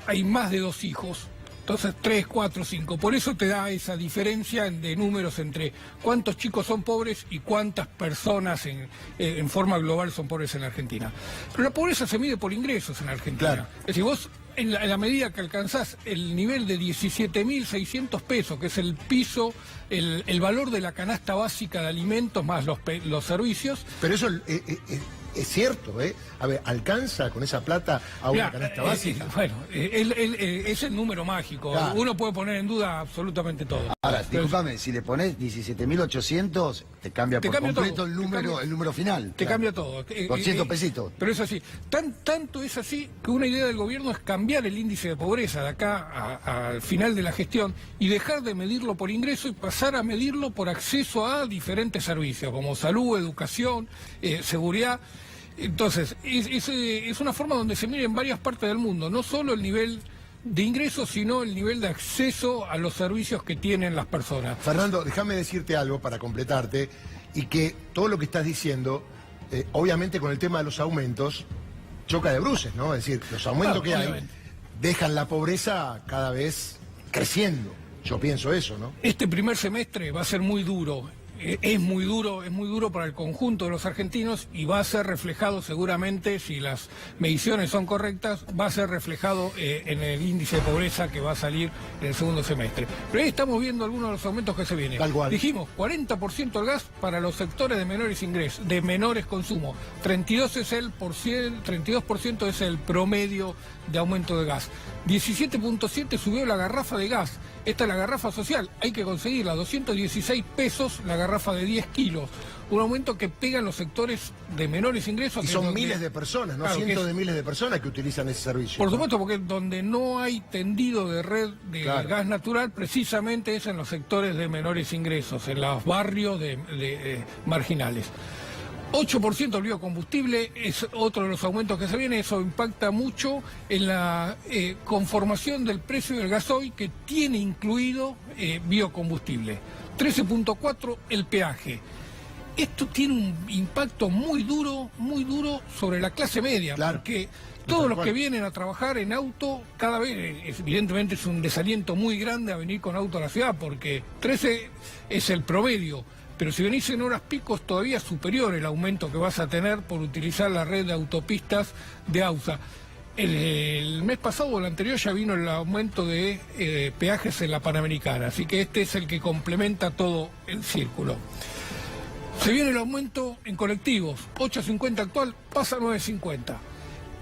hay más de 2 hijos. Entonces 3, 4, 5. Por eso te da esa diferencia de números entre cuántos chicos son pobres y cuántas personas en forma global son pobres en la Argentina. Pero la pobreza se mide por ingresos en Argentina. Claro. Es decir, vos en la medida que alcanzás el nivel de 17.600 pesos, que es el piso, el valor de la canasta básica de alimentos más los servicios. Pero eso es cierto, ¿eh? A ver, ¿alcanza con esa plata a una canasta básica? Bueno, es el número mágico. Claro. Uno puede poner en duda absolutamente todo. Ahora, discúlpame, si le pones 17.800, te cambia por completo todo, el número final. Te cambia todo. 200 pesitos. Pero es así. Tanto es así que una idea del gobierno es cambiar el índice de pobreza de acá al final de la gestión y dejar de medirlo por ingreso y pasar a medirlo por acceso a diferentes servicios, como salud, educación, seguridad. Entonces, es una forma donde se mira en varias partes del mundo, no solo el nivel de ingresos, sino el nivel de acceso a los servicios que tienen las personas. Fernando, déjame decirte algo para completarte, y que todo lo que estás diciendo, obviamente con el tema de los aumentos, choca de bruces, ¿no? Es decir, los aumentos que hay obviamente dejan la pobreza cada vez creciendo. Yo pienso eso, ¿no? Este primer semestre va a ser muy duro. Es muy duro para el conjunto de los argentinos y va a ser reflejado seguramente, si las mediciones son correctas, va a ser reflejado en el índice de pobreza que va a salir en el segundo semestre. Pero ahí estamos viendo algunos de los aumentos que se vienen. Tal cual. Dijimos, 40% el gas para los sectores de menores ingresos, de menores consumo. 32% es el promedio de aumento de gas. 17.7 subió la garrafa de gas. Esta es la garrafa social, hay que conseguirla, 216 pesos la garrafa de 10 kilos. Un aumento que pega en los sectores de menores ingresos. Y son miles de personas, no cientos de miles de personas que utilizan ese servicio. Por ¿no? supuesto, porque donde no hay tendido de red de gas natural, precisamente es en los sectores de menores ingresos, en los barrios de marginales. 8% el biocombustible es otro de los aumentos que se viene. Eso impacta mucho en la conformación del precio del gasoil, que tiene incluido biocombustible. 13.4 el peaje. Esto tiene un impacto muy duro sobre la clase media, porque todos los que vienen a trabajar en auto, cada vez, evidentemente es un desaliento muy grande a venir con auto a la ciudad, porque 13 es el promedio. Pero si venís en horas picos, todavía es superior el aumento que vas a tener por utilizar la red de autopistas de AUSA. El mes pasado o el anterior ya vino el aumento de peajes en la Panamericana, así que este es el que complementa todo el círculo. Se viene el aumento en colectivos, 8.50 actual, pasa a 9.50.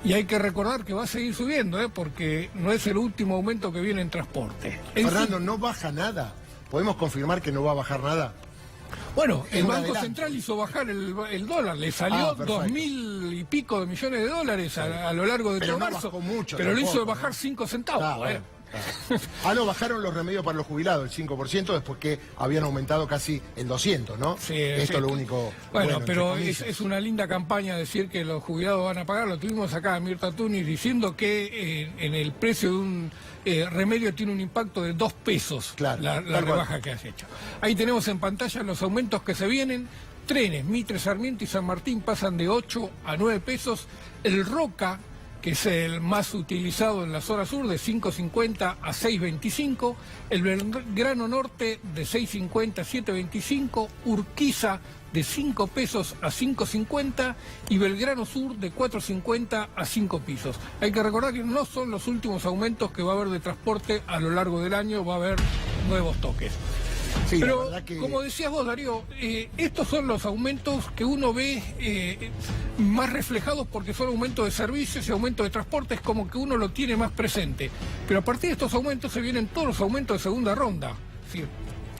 Y hay que recordar que va a seguir subiendo, porque no es el último aumento que viene en transporte. Fernando, ¿no baja nada? ¿Podemos confirmar que no va a bajar nada? Bueno, el Banco adelanto. Central hizo bajar el dólar, le salió 2.000 y pico de millones de dólares a lo largo de Pero todo no marzo, bajó mucho pero le hizo tampoco, bajar 5 centavos. Bueno. No, bajaron los remedios para los jubilados, el 5%, después que habían aumentado casi el 200, ¿no? Sí, Esto es lo único. Bueno, pero entre comillas. es una linda campaña decir que los jubilados van a pagar. Lo tuvimos acá a Mirta Tunis diciendo que en el precio de un remedio tiene un impacto de 2 pesos, Claro, la rebaja que has hecho. Ahí tenemos en pantalla los aumentos que se vienen. Trenes, Mitre, Sarmiento y San Martín pasan de 8 a 9 pesos. El Roca, que que es el más utilizado en la zona sur, de 5.50 a 6.25, el Belgrano Norte de 6.50 a 7.25, Urquiza de 5 pesos a 5.50 y Belgrano Sur de 4.50 a 5 pesos. Hay que recordar que no son los últimos aumentos que va a haber de transporte a lo largo del año, va a haber nuevos toques. Sí, pero, que... como decías vos, Darío, estos son los aumentos que uno ve más reflejados porque son aumentos de servicios y aumentos de transportes, como que uno lo tiene más presente. Pero a partir de estos aumentos se vienen todos los aumentos de segunda ronda. Es decir,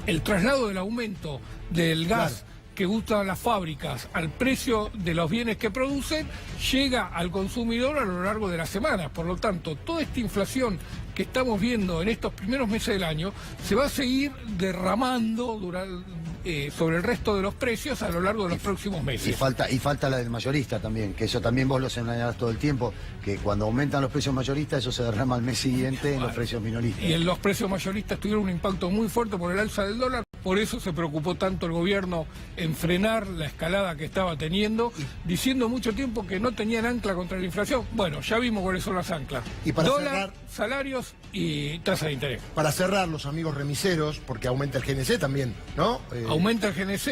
el traslado del aumento del gas... Claro. que usan las fábricas al precio de los bienes que producen, llega al consumidor a lo largo de la semana. Por lo tanto, toda esta inflación que estamos viendo en estos primeros meses del año se va a seguir derramando sobre el resto de los precios a lo largo de los próximos meses. Y falta la del mayorista también, que eso también vos lo señalás todo el tiempo, que cuando aumentan los precios mayoristas, eso se derrama al mes siguiente en los precios minoristas. Y en los precios mayoristas tuvieron un impacto muy fuerte por el alza del dólar. Por eso se preocupó tanto el gobierno en frenar la escalada que estaba teniendo, diciendo mucho tiempo que no tenían ancla contra la inflación. Bueno, ya vimos cuáles son las anclas. Y para dólar, cerrar, salarios y tasa de interés. Para cerrar, los amigos remiseros, porque aumenta el GNC también, ¿no? Aumenta el GNC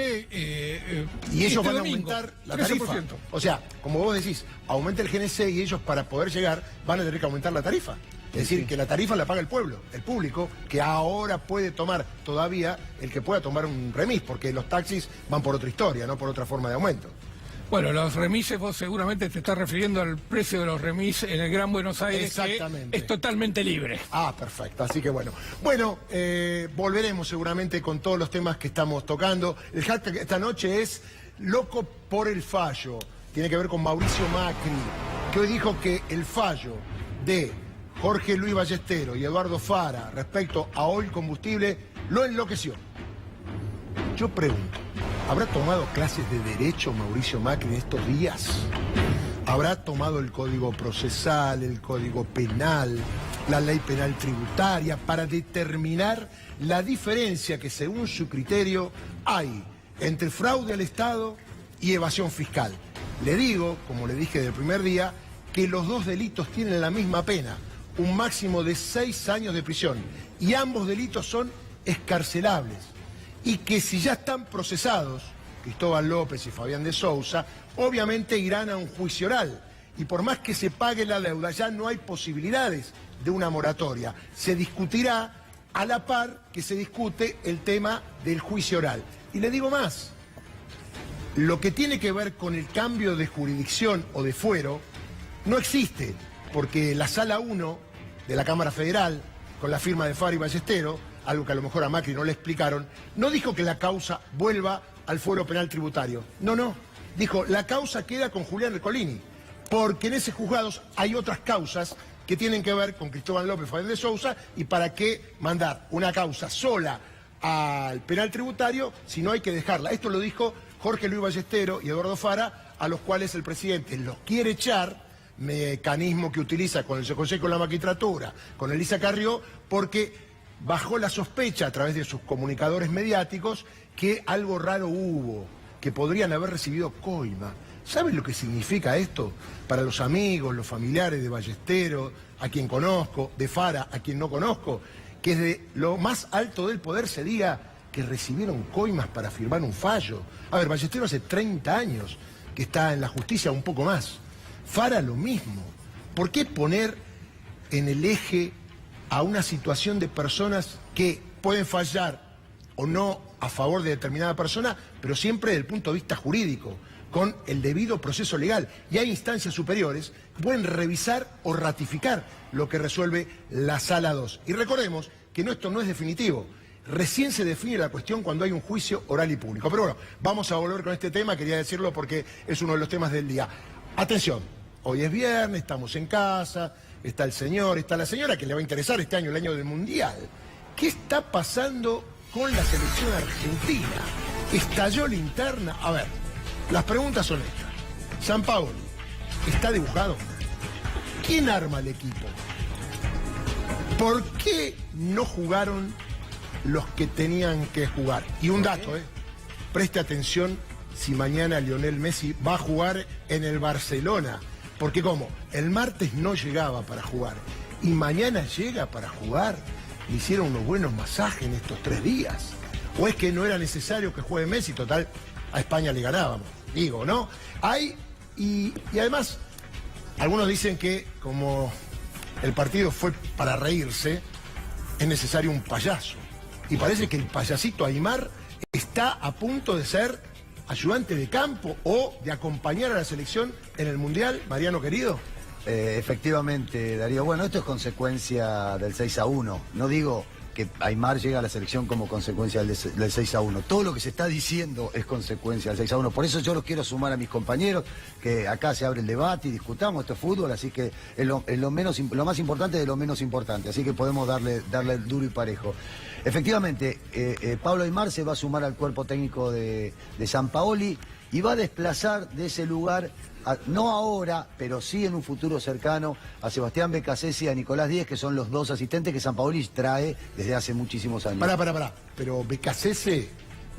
y ellos van a domingo, aumentar la 13%. tarifa. O sea, como vos decís, aumenta el GNC y ellos para poder llegar van a tener que aumentar la tarifa. Es decir, que la tarifa la paga el pueblo, el público, que ahora puede tomar todavía el que pueda tomar un remis, porque los taxis van por otra historia, no por otra forma de aumento. Bueno, los remises, vos seguramente te estás refiriendo al precio de los remises en el Gran Buenos Aires, Exactamente. que es totalmente libre. Ah, perfecto, así que bueno. Bueno, volveremos seguramente con todos los temas que estamos tocando. El hashtag esta noche es Loco por el Fallo. Tiene que ver con Mauricio Macri, que hoy dijo que el fallo de Jorge Luis Ballestero y Eduardo Fara respecto a Oil Combustible lo enloqueció. Yo pregunto, ¿habrá tomado clases de derecho Mauricio Macri en estos días? ¿Habrá tomado el Código Procesal, el Código Penal, la Ley Penal Tributaria para determinar la diferencia que según su criterio hay entre fraude al Estado y evasión fiscal? Le digo, como le dije del primer día, que los dos delitos tienen la misma pena, un máximo de 6 años de prisión, y ambos delitos son excarcelables, y que si ya están procesados, Cristóbal López y Fabián de Sousa, obviamente irán a un juicio oral, y por más que se pague la deuda, ya no hay posibilidades de una moratoria. Se discutirá a la par que se discute el tema del juicio oral. Y le digo más, lo que tiene que ver con el cambio de jurisdicción o de fuero no existe, porque la Sala 1 de la Cámara Federal, con la firma de Fara y Ballestero, algo que a lo mejor a Macri no le explicaron, no dijo que la causa vuelva al fuero penal tributario. No. Dijo, la causa queda con Julián Ercolini, porque en ese juzgado hay otras causas que tienen que ver con Cristóbal López, Fabián de Sousa, y para qué mandar una causa sola al penal tributario si no hay que dejarla. Esto lo dijo Jorge Luis Ballestero y Eduardo Fara, a los cuales el presidente los quiere echar, mecanismo que utiliza con el Consejo de la Magistratura, con Elisa Carrió, porque bajó la sospecha a través de sus comunicadores mediáticos que algo raro hubo, que podrían haber recibido coima. ¿Saben lo que significa esto para los amigos, los familiares de Ballestero, a quien conozco, de Fara, a quien no conozco? Que desde lo más alto del poder se diga que recibieron coimas para firmar un fallo. A ver, Ballestero hace 30 años que está en la justicia, un poco más. Fara lo mismo. ¿Por qué poner en el eje a una situación de personas que pueden fallar o no a favor de determinada persona, pero siempre desde el punto de vista jurídico, con el debido proceso legal? Y hay instancias superiores que pueden revisar o ratificar lo que resuelve la Sala 2. Y recordemos que esto no es definitivo. Recién se define la cuestión cuando hay un juicio oral y público. Pero bueno, vamos a volver con este tema, quería decirlo porque es uno de los temas del día. Atención, hoy es viernes, estamos en casa, está el señor, está la señora, que le va a interesar este año, el año del Mundial. ¿Qué está pasando con la selección argentina? ¿Estalló la interna? A ver, las preguntas son estas. Sampaoli, ¿está dibujado? ¿Quién arma el equipo? ¿Por qué no jugaron los que tenían que jugar? Y un dato, preste atención si mañana Lionel Messi va a jugar en el Barcelona. Porque como el martes no llegaba para jugar y mañana llega para jugar, le hicieron unos buenos masajes en estos 3 días. ¿O es que no era necesario que juegue Messi? Total, a España le ganábamos. Digo, ¿no? Y además, algunos dicen que como el partido fue para reírse, es necesario un payaso. Y parece que el payasito Aimar está a punto de ser ayudante de campo o de acompañar a la selección en el Mundial, Mariano querido. Efectivamente, Darío. Bueno, esto es consecuencia del 6-1. No digo que Aimar llega a la selección como consecuencia del 6-1. Todo lo que se está diciendo es consecuencia del 6-1. Por eso yo los quiero sumar a mis compañeros, que acá se abre el debate y discutamos, esto es fútbol, así que es lo más importante de lo menos importante, así que podemos darle duro y parejo. Efectivamente, Pablo Aimar se va a sumar al cuerpo técnico de Sampaoli y va a desplazar de ese lugar, no ahora, pero sí en un futuro cercano, a Sebastián Beccacece y a Nicolás Díez, que son los 2 asistentes que Sampaoli trae desde hace muchísimos años. Pará. Pero Beccacece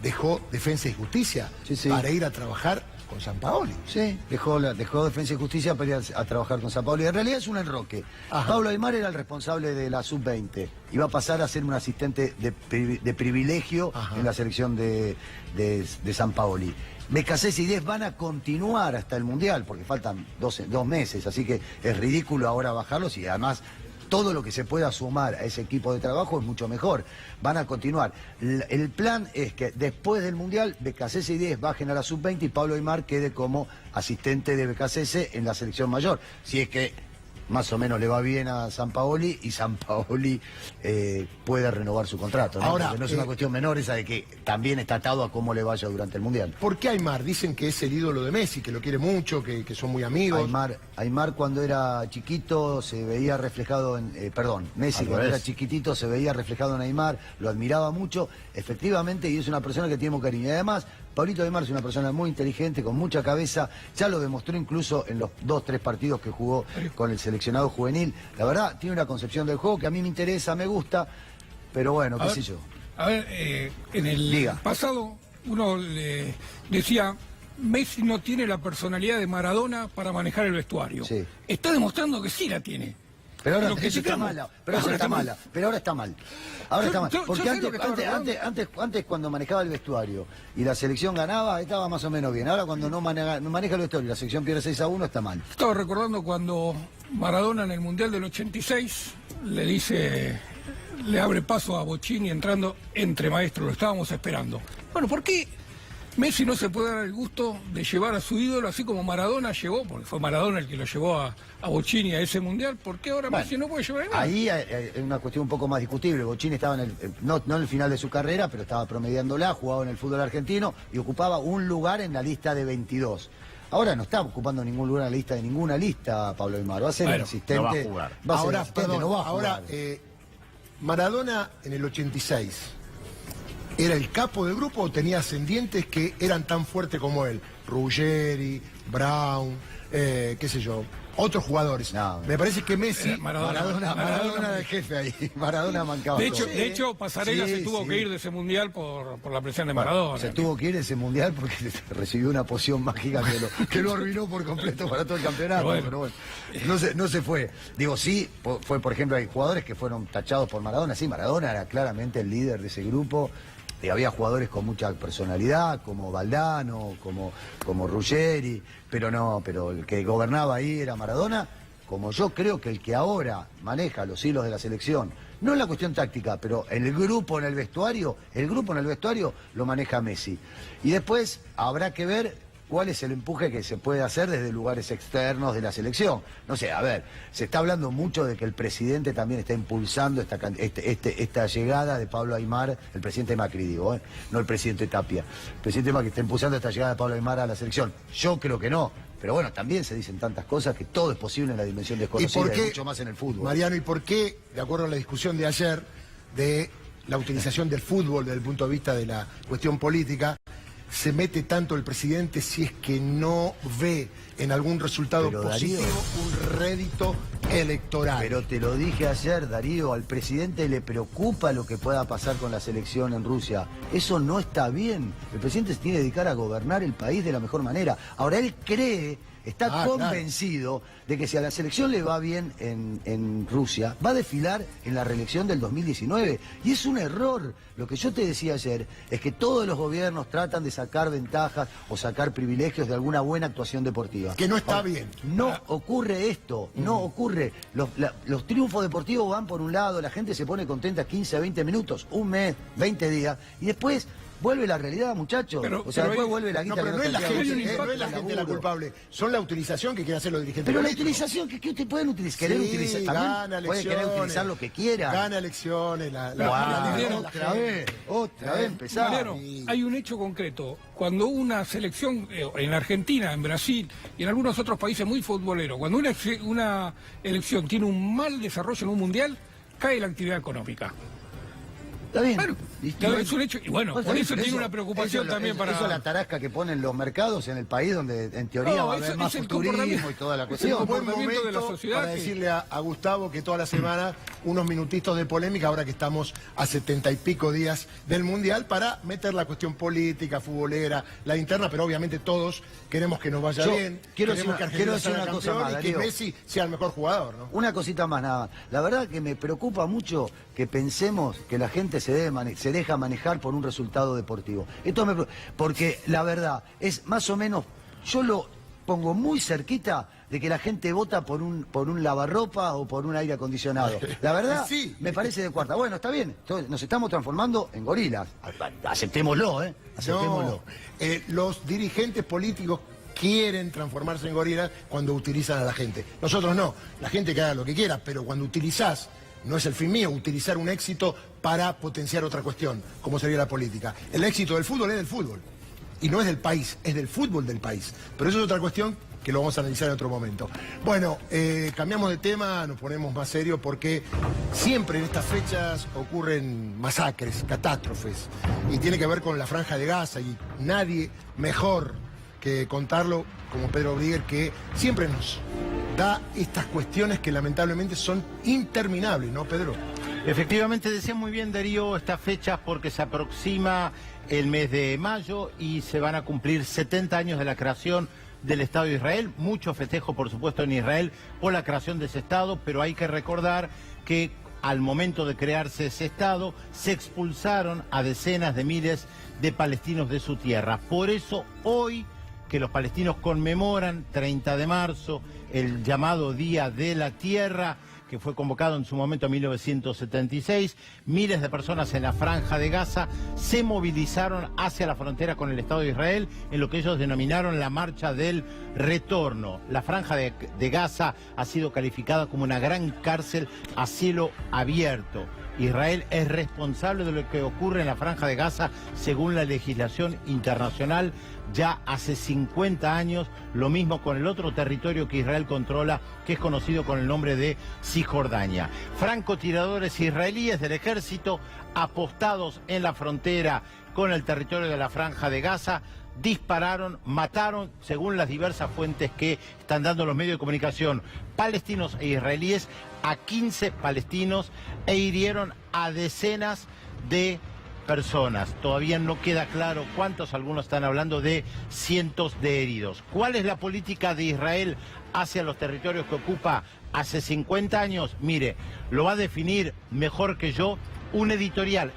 dejó Defensa y Justicia para ir a trabajar con Sampaoli. Sí, dejó Defensa y Justicia para ir a trabajar con Sampaoli. En realidad es un enroque. Ajá. Pablo Aimar era el responsable de la sub-20. Iba a pasar a ser un asistente de privilegio en la selección de Sampaoli. Beccacece y Díez van a continuar hasta el Mundial, porque faltan 2 meses, así que es ridículo ahora bajarlos y además todo lo que se pueda sumar a ese equipo de trabajo es mucho mejor. Van a continuar. El plan es que después del Mundial, Beccacece y Díez bajen a la sub-20 y Pablo Aimar quede como asistente de Beccacece en la selección mayor. Si es que más o menos le va bien a Sampaoli y Sampaoli puede renovar su contrato, ¿no? Ahora, porque no es una cuestión menor esa de que también está atado a cómo le vaya durante el Mundial. ¿Por qué Aimar? Dicen que es el ídolo de Messi, que lo quiere mucho, que son muy amigos. Aimar cuando era chiquito se veía reflejado en... Messi cuando era chiquitito se veía reflejado en Aimar, lo admiraba mucho, efectivamente, y es una persona que tiene mucho cariño. Y además, Pablito Aimar es una persona muy inteligente, con mucha cabeza, ya lo demostró incluso en los 2-3 partidos que jugó con el seleccionado juvenil. La verdad, tiene una concepción del juego que a mí me interesa, me gusta, pero bueno, qué sé yo. A ver, en el pasado uno le decía, Messi no tiene la personalidad de Maradona para manejar el vestuario. Sí. Está demostrando que sí la tiene. Pero ahora está mala, pero ahora está mal. Ahora está mal. Porque antes cuando manejaba el vestuario y la selección ganaba, estaba más o menos bien. Ahora cuando no maneja el vestuario y la selección pierde 6-1, está mal. Estaba recordando cuando Maradona en el Mundial del 86 le abre paso a Bochini entrando entre maestros, lo estábamos esperando. Bueno, ¿por qué Messi no se puede dar el gusto de llevar a su ídolo, así como Maradona llevó, porque fue Maradona el que lo llevó a Bochini a ese Mundial? ¿Por qué ahora Messi no puede llevar a nadie? Ahí hay una cuestión un poco más discutible. Bochini estaba no en el final de su carrera, pero estaba promediándola, jugaba en el fútbol argentino y ocupaba un lugar en la lista de 22. Ahora no está ocupando ningún lugar en la lista de ninguna lista, Pablo Aimar. Va a ser el asistente. No va a jugar. Ahora, Maradona en el 86... ¿era el capo del grupo o tenía ascendientes que eran tan fuertes como él? Ruggeri, Brown, qué sé yo, otros jugadores. No, me parece que Messi... Maradona era el jefe ahí. Maradona mancaba. De hecho, Pasarela se tuvo que ir de ese Mundial por la presión de Maradona. Se tuvo que ir de ese Mundial porque recibió una poción mágica que lo arruinó por completo para todo el campeonato. Pero bueno, no se fue. Digo, sí, fue, por ejemplo, hay jugadores que fueron tachados por Maradona. Sí, Maradona era claramente el líder de ese grupo. Había jugadores con mucha personalidad, como Valdano, como Ruggeri, pero el que gobernaba ahí era Maradona, como yo creo que el que ahora maneja los hilos de la selección, no es la cuestión táctica, pero el grupo en el vestuario lo maneja Messi. Y después habrá que ver cuál es el empuje que se puede hacer desde lugares externos de la selección. No sé, a ver, se está hablando mucho de que el presidente también está impulsando esta llegada de Pablo Aimar, el presidente Macri, digo, no el presidente Tapia. El presidente Macri está impulsando esta llegada de Pablo Aimar a la selección. Yo creo que no, pero bueno, también se dicen tantas cosas que todo es posible en la dimensión desconocida y mucho más en el fútbol. Mariano, ¿y por qué, de acuerdo a la discusión de ayer, de la utilización del fútbol desde el punto de vista de la cuestión política, se mete tanto el presidente si es que no ve en algún resultado positivo, Darío, un rédito electoral? Pero te lo dije ayer, Darío, al presidente le preocupa lo que pueda pasar con la selección en Rusia. Eso no está bien. El presidente se tiene que dedicar a gobernar el país de la mejor manera. Ahora, él cree está convencido de que si a la selección le va bien en Rusia, va a desfilar en la reelección del 2019. Y es un error. Lo que yo te decía ayer es que todos los gobiernos tratan de sacar ventajas o sacar privilegios de alguna buena actuación deportiva. Que no está bien. No ocurre esto, no ocurre. Los triunfos deportivos van por un lado, la gente se pone contenta 15 a 20 minutos, un mes, 20 días, y después vuelve la realidad, muchachos. Después vuelve la guita. No, pero no es la gente, la culpable. Son la utilización que quieren hacer los dirigentes pero políticos. La utilización, que ustedes pueden utilizar, querer Sí, utilizar, gana puede querer utilizar lo que quiera. Gana elecciones, otra vez empezar. Mariano, hay un hecho concreto. Cuando una selección, en Argentina, en Brasil y en algunos otros países muy futboleros, cuando una elección tiene un mal desarrollo en un mundial, cae la actividad económica. Está bien. Bueno, es un hecho. Y bueno, por eso tiene una preocupación también para... Eso es la tarasca que ponen los mercados en el país, donde en teoría va a haber más futurismo y toda la cuestión. Es un buen comportamiento de la momento sociedad para decirle a Gustavo que toda la semana unos minutitos de polémica, ahora que estamos a 70 y pico días del Mundial, para meter la cuestión política, futbolera, la interna, pero obviamente todos queremos que nos vaya bien. Queremos que Argentina sea campeón y que Messi sea el mejor jugador, ¿no? Una cosita más nada. La verdad que me preocupa mucho que pensemos que la gente se deja manejar por un resultado deportivo. Porque la verdad es más o menos, yo lo pongo muy cerquita de que la gente vota por un lavarropa o por un aire acondicionado. La verdad, sí, me parece de cuarta. Bueno, está bien, entonces, nos estamos transformando en gorilas. Aceptémoslo, aceptémoslo. No, los dirigentes políticos quieren transformarse en gorilas cuando utilizan a la gente. Nosotros no, la gente que haga lo que quiera, pero cuando utilizás, no es el fin mío, utilizar un éxito para potenciar otra cuestión, como sería la política. El éxito del fútbol es del fútbol, y no es del país, es del fútbol del país. Pero eso es otra cuestión que lo vamos a analizar en otro momento. Bueno, cambiamos de tema, nos ponemos más serios, porque siempre en estas fechas ocurren masacres, catástrofes, y tiene que ver con la Franja de Gaza, y nadie mejor que contarlo como Pedro Briguer, que siempre nos da estas cuestiones que lamentablemente son interminables, ¿no, Pedro? Efectivamente, decía muy bien Darío estas fechas porque se aproxima el mes de mayo y se van a cumplir 70 años de la creación del Estado de Israel. Mucho festejo, por supuesto, en Israel por la creación de ese Estado, pero hay que recordar que al momento de crearse ese Estado se expulsaron a decenas de miles de palestinos de su tierra. Por eso hoy, que los palestinos conmemoran 30 de marzo, el llamado Día de la Tierra, que fue convocado en su momento en 1976, miles de personas en la Franja de Gaza se movilizaron hacia la frontera con el Estado de Israel en lo que ellos denominaron la Marcha del Retorno. La Franja de Gaza ha sido calificada como una gran cárcel a cielo abierto. Israel es responsable de lo que ocurre en la Franja de Gaza según la legislación internacional ya hace 50 años, lo mismo con el otro territorio que Israel controla, que es conocido con el nombre de Cisjordania. Francotiradores israelíes del ejército apostados en la frontera con el territorio de la Franja de Gaza dispararon, mataron, según las diversas fuentes que están dando los medios de comunicación palestinos e israelíes, a 15 palestinos e hirieron a decenas de personas. Todavía no queda claro cuántos, algunos están hablando de cientos de heridos. ¿Cuál es la política de Israel hacia los territorios que ocupa hace 50 años? Mire, lo va a definir mejor que yo un editorial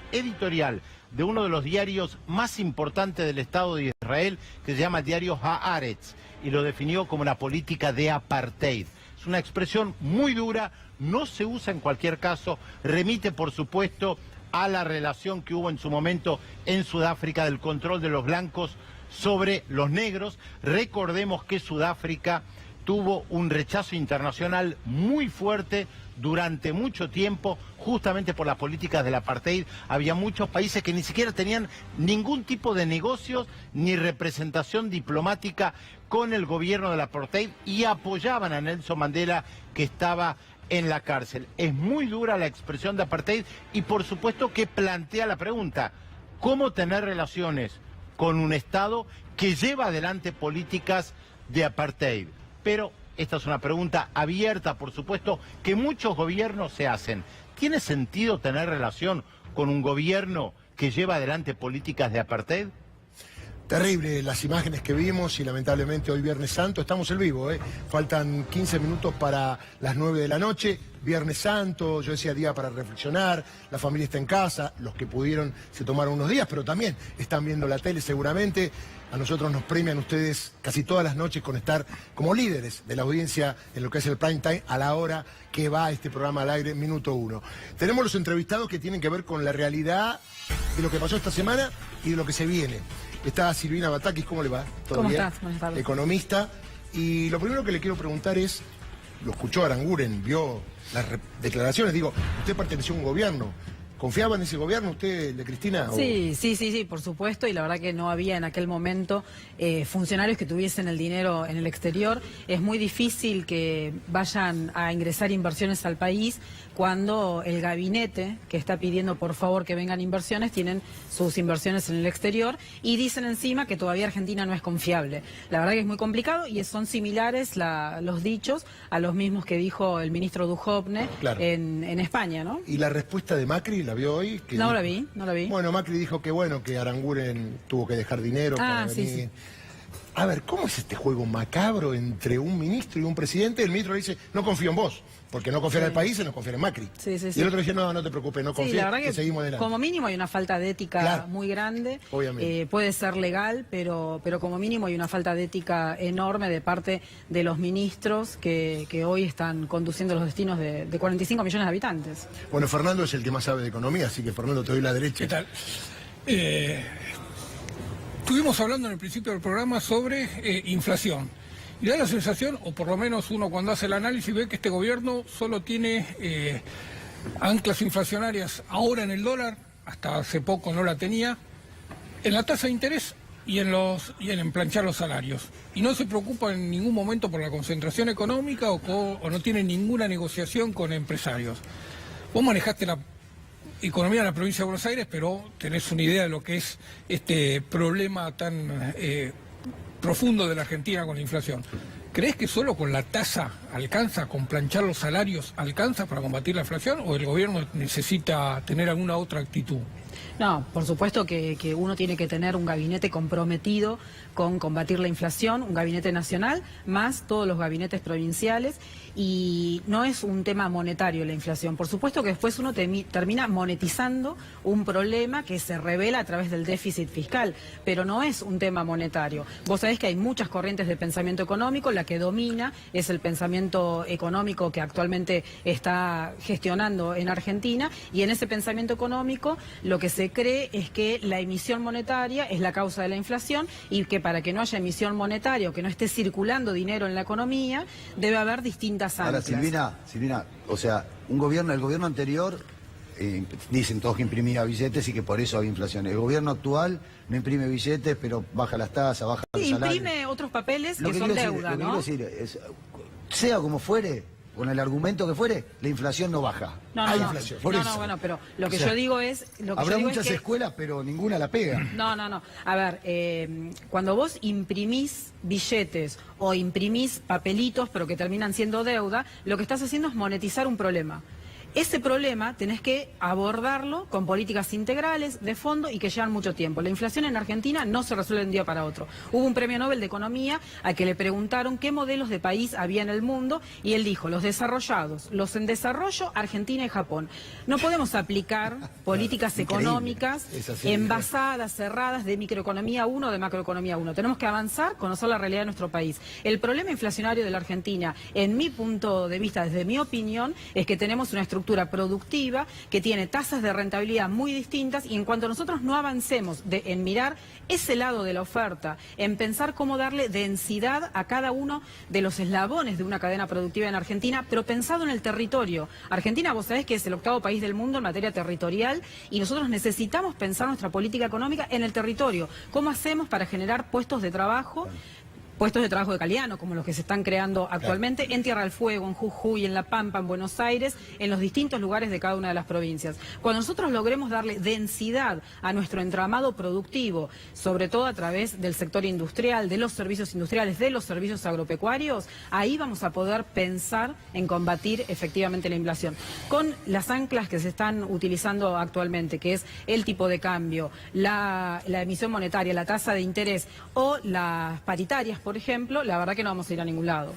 de uno de los diarios más importantes del Estado de Israel, que se llama el diario Haaretz, y lo definió como una política de apartheid. Es una expresión muy dura, no se usa en cualquier caso, remite por supuesto a la relación que hubo en su momento en Sudáfrica del control de los blancos sobre los negros. Recordemos que Sudáfrica tuvo un rechazo internacional muy fuerte durante mucho tiempo, justamente por las políticas del apartheid. Había muchos países que ni siquiera tenían ningún tipo de negocios ni representación diplomática con el gobierno del apartheid y apoyaban a Nelson Mandela, que estaba en la cárcel. Es muy dura la expresión de apartheid y por supuesto que plantea la pregunta: ¿cómo tener relaciones con un Estado que lleva adelante políticas de apartheid? Pero esta es una pregunta abierta, por supuesto, que muchos gobiernos se hacen. ¿Tiene sentido tener relación con un gobierno que lleva adelante políticas de apartheid? Terrible las imágenes que vimos y lamentablemente hoy Viernes Santo, estamos en vivo, faltan 15 minutos para las 9 de la noche, Viernes Santo, yo decía día para reflexionar, la familia está en casa, los que pudieron se tomaron unos días, pero también están viendo la tele seguramente. A nosotros nos premian ustedes casi todas las noches con estar como líderes de la audiencia en lo que es el prime time a la hora que va este programa al aire, Minuto 1. Tenemos los entrevistados que tienen que ver con la realidad de lo que pasó esta semana y de lo que se viene. Está Silvina Batakis, ¿cómo le va? ¿Cómo estás? Buenas tardes. Economista. Y lo primero que le quiero preguntar es, lo escuchó Aranguren, vio las declaraciones, digo, usted perteneció a un gobierno. ¿Confiaba en ese gobierno usted, de Cristina? Sí, por supuesto, y la verdad que no había en aquel momento funcionarios que tuviesen el dinero en el exterior. Es muy difícil que vayan a ingresar inversiones al país cuando el gabinete que está pidiendo por favor que vengan inversiones tienen sus inversiones en el exterior y dicen encima que todavía Argentina no es confiable. La verdad que es muy complicado y son similares los dichos a los mismos que dijo el ministro Duhovne en España, ¿no? ¿Y la respuesta de Macri la vio hoy? No la vi. Bueno, Macri dijo que Aranguren tuvo que dejar dinero para venir. Sí. A ver, ¿cómo es este juego macabro entre un ministro y un presidente? El ministro le dice, no confío en vos, porque no confía en el país y no confía en Macri. Sí. Y el otro dice, no te preocupes, no confío, la verdad que seguimos adelante. Como mínimo hay una falta de ética muy grande. Obviamente. Puede ser legal, pero como mínimo hay una falta de ética enorme de parte de los ministros que hoy están conduciendo los destinos de 45 millones de habitantes. Bueno, Fernando es el que más sabe de economía, así que Fernando, te doy la derecha. ¿Qué tal? Estuvimos hablando en el principio del programa sobre inflación. Y da la sensación, o por lo menos uno cuando hace el análisis ve que este gobierno solo tiene anclas inflacionarias ahora en el dólar, hasta hace poco no la tenía, en la tasa de interés y en planchar los salarios. Y no se preocupa en ningún momento por la concentración económica o no tiene ninguna negociación con empresarios. Vos manejaste la economía de la provincia de Buenos Aires, pero tenés una idea de lo que es este problema tan profundo de la Argentina con la inflación. ¿Crees que solo con la tasa alcanza, con planchar los salarios, alcanza para combatir la inflación o el gobierno necesita tener alguna otra actitud? No, por supuesto que uno tiene que tener un gabinete comprometido con combatir la inflación, un gabinete nacional, más todos los gabinetes provinciales, y no es un tema monetario la inflación. Por supuesto que después uno termina monetizando un problema que se revela a través del déficit fiscal, pero no es un tema monetario. Vos sabés que hay muchas corrientes de pensamiento económico, la que domina es el pensamiento económico que actualmente está gestionando en Argentina, y en ese pensamiento económico lo que se cree es que la emisión monetaria es la causa de la inflación y que para que no haya emisión monetaria o que no esté circulando dinero en la economía debe haber distintas anclas. Ahora, Silvina, o sea, el gobierno anterior dicen todos que imprimía billetes y que por eso había inflación. El gobierno actual no imprime billetes, pero baja las tasas, baja los salarios. Imprime otros papeles que son deuda, ¿no? Lo que quiero decir es, sea como fuere, con el argumento que fuere, la inflación no baja. Hay inflación. Bueno, pero lo que yo digo es... Habrá muchas escuelas, pero ninguna la pega. No. A ver, cuando vos imprimís billetes o imprimís papelitos, pero que terminan siendo deuda, lo que estás haciendo es monetizar un problema. Ese problema tenés que abordarlo con políticas integrales, de fondo y que llevan mucho tiempo. La inflación en Argentina no se resuelve de un día para otro. Hubo un premio Nobel de Economía a que le preguntaron qué modelos de país había en el mundo y él dijo, los desarrollados, los en desarrollo, Argentina y Japón. No podemos aplicar políticas económicas envasadas, cerradas, de microeconomía 1 o de macroeconomía 1. Tenemos que avanzar, conocer la realidad de nuestro país. El problema inflacionario de la Argentina, en mi punto de vista, desde mi opinión, es que tenemos una estructura productiva que tiene tasas de rentabilidad muy distintas y en cuanto nosotros no avancemos en mirar ese lado de la oferta, en pensar cómo darle densidad a cada uno de los eslabones de una cadena productiva en Argentina, pero pensado en el territorio. Argentina, vos sabés que es el 8º país del mundo en materia territorial y nosotros necesitamos pensar nuestra política económica en el territorio. ¿Cómo hacemos para generar puestos de trabajo puestos de trabajo de calidad, no como los que se están creando actualmente en Tierra del Fuego, en Jujuy, en La Pampa, en Buenos Aires, en los distintos lugares de cada una de las provincias. Cuando nosotros logremos darle densidad a nuestro entramado productivo, sobre todo a través del sector industrial, de los servicios industriales, de los servicios agropecuarios, ahí vamos a poder pensar en combatir efectivamente la inflación. Con las anclas que se están utilizando actualmente, que es el tipo de cambio, la emisión monetaria, la tasa de interés o las paritarias, por ejemplo, la verdad que no vamos a ir a ningún lado.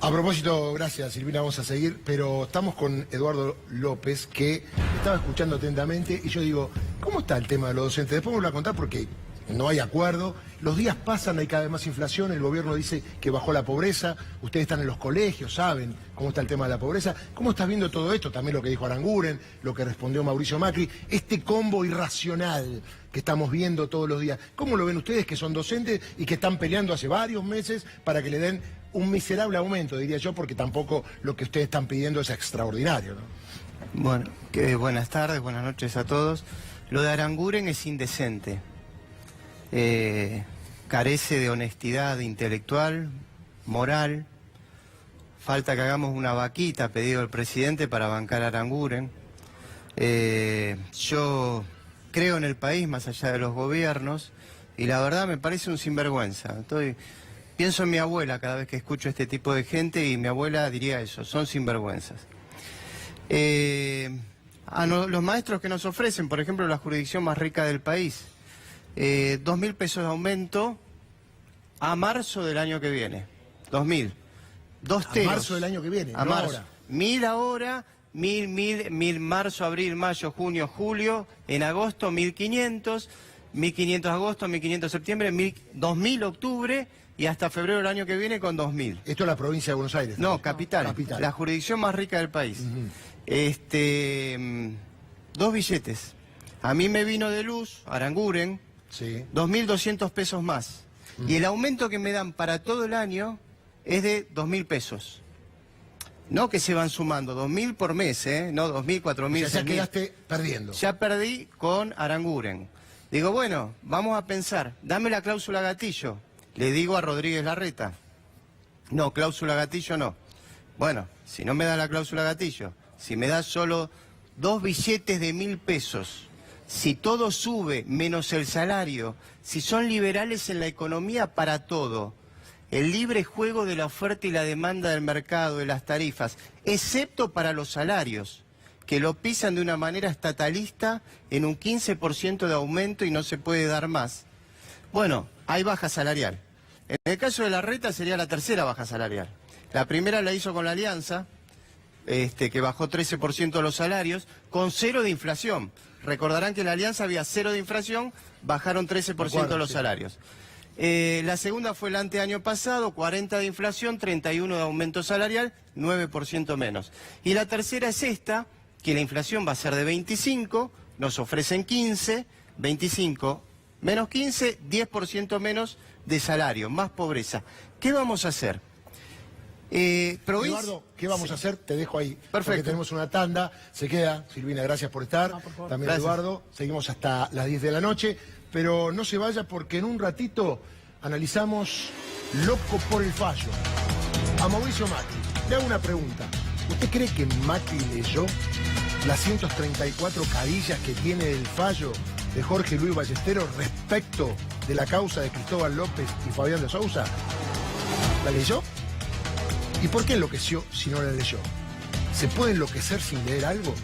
A propósito, gracias Silvina, vamos a seguir, pero estamos con Eduardo López, que estaba escuchando atentamente, y yo digo, ¿cómo está el tema de los docentes? Después me lo voy a contar porque no hay acuerdo, los días pasan, hay cada vez más inflación, el gobierno dice que bajó la pobreza, ustedes están en los colegios, saben cómo está el tema de la pobreza. ¿Cómo estás viendo todo esto? También lo que dijo Aranguren, lo que respondió Mauricio Macri, este combo irracional que estamos viendo todos los días. ¿Cómo lo ven ustedes que son docentes y que están peleando hace varios meses para que le den un miserable aumento, diría yo, porque tampoco lo que ustedes están pidiendo es extraordinario, ¿no? Bueno, buenas tardes, buenas noches a todos. Lo de Aranguren es indecente. Carece de honestidad intelectual, moral. Falta que hagamos una vaquita, pedido el presidente, para bancar a Aranguren. Yo creo en el país más allá de los gobiernos y la verdad me parece un sinvergüenza. Pienso en mi abuela cada vez que escucho este tipo de gente y mi abuela diría eso, son sinvergüenzas. Los maestros que nos ofrecen, por ejemplo, la jurisdicción más rica del país, 2.000 pesos de aumento a marzo del año que viene. 2.000. Dos teros. A marzo del año que viene, a no marzo. ahora. 1.000 ahora, 1.000 marzo, abril, mayo, junio, julio. En agosto 1.500, 1.500 agosto, 1.500 septiembre, 2.000 octubre y hasta febrero del año que viene con 2.000. Esto es la provincia de Buenos Aires. No, capital. Capital. La jurisdicción más rica del país. Dos billetes. A mí me vino de luz, Aranguren, Sí. 2.200 pesos más. Y el aumento que me dan para todo el año es de 2.000 pesos. No que se van sumando, 2.000 por mes, no 2.000, 4.000, O sea, ya 6.000. quedaste perdiendo. Ya perdí con Aranguren. Digo, bueno, vamos a pensar, dame la cláusula gatillo. Le digo a Rodríguez Larreta. No, cláusula gatillo no. Bueno, si no me da la cláusula gatillo, si me da solo 2 billetes de 1.000 pesos, si todo sube menos el salario, si son liberales en la economía para todo, el libre juego de la oferta y la demanda del mercado, de las tarifas, excepto para los salarios, que lo pisan de una manera estatalista en un 15% de aumento y no se puede dar más. Bueno, hay baja salarial. En el caso de Larreta sería la tercera baja salarial. La primera la hizo con la Alianza, que bajó 13% los salarios, con 0 de inflación. Recordarán que en la Alianza había 0 de inflación, bajaron 13% los salarios. La segunda fue el anteaño pasado, 40 de inflación, 31 de aumento salarial, 9% menos. Y la tercera es esta, que la inflación va a ser de 25, nos ofrecen 15, 25 menos 15, 10% menos de salario, más pobreza. ¿Qué vamos a hacer? Eduardo, ¿qué vamos a hacer? Te dejo ahí. Perfecto. Porque tenemos una tanda. Se queda. Silvina, gracias por estar. No, por favor. También Gracias. Eduardo. Seguimos hasta las 10 de la noche. Pero no se vaya porque en un ratito analizamos Loco por el Fallo. A Mauricio Macri. Le hago una pregunta. ¿Usted cree que Macri leyó las 134 carillas que tiene el fallo de Jorge Luis Ballesteros respecto de la causa de Cristóbal López y Fabián de Sousa? ¿La leyó? ¿Y por qué enloqueció si no la leyó? ¿Se puede enloquecer sin leer algo?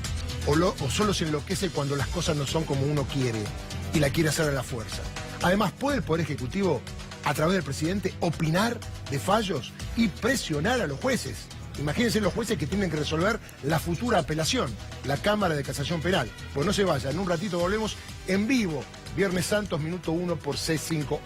¿O solo se enloquece cuando las cosas no son como uno quiere y la quiere hacer a la fuerza? Además, ¿puede el Poder Ejecutivo, a través del presidente, opinar de fallos y presionar a los jueces? Imagínense los jueces que tienen que resolver la futura apelación, la Cámara de Casación Penal. Pues no se vaya, en un ratito volvemos en vivo, Viernes Santos, minuto 1 por C5N.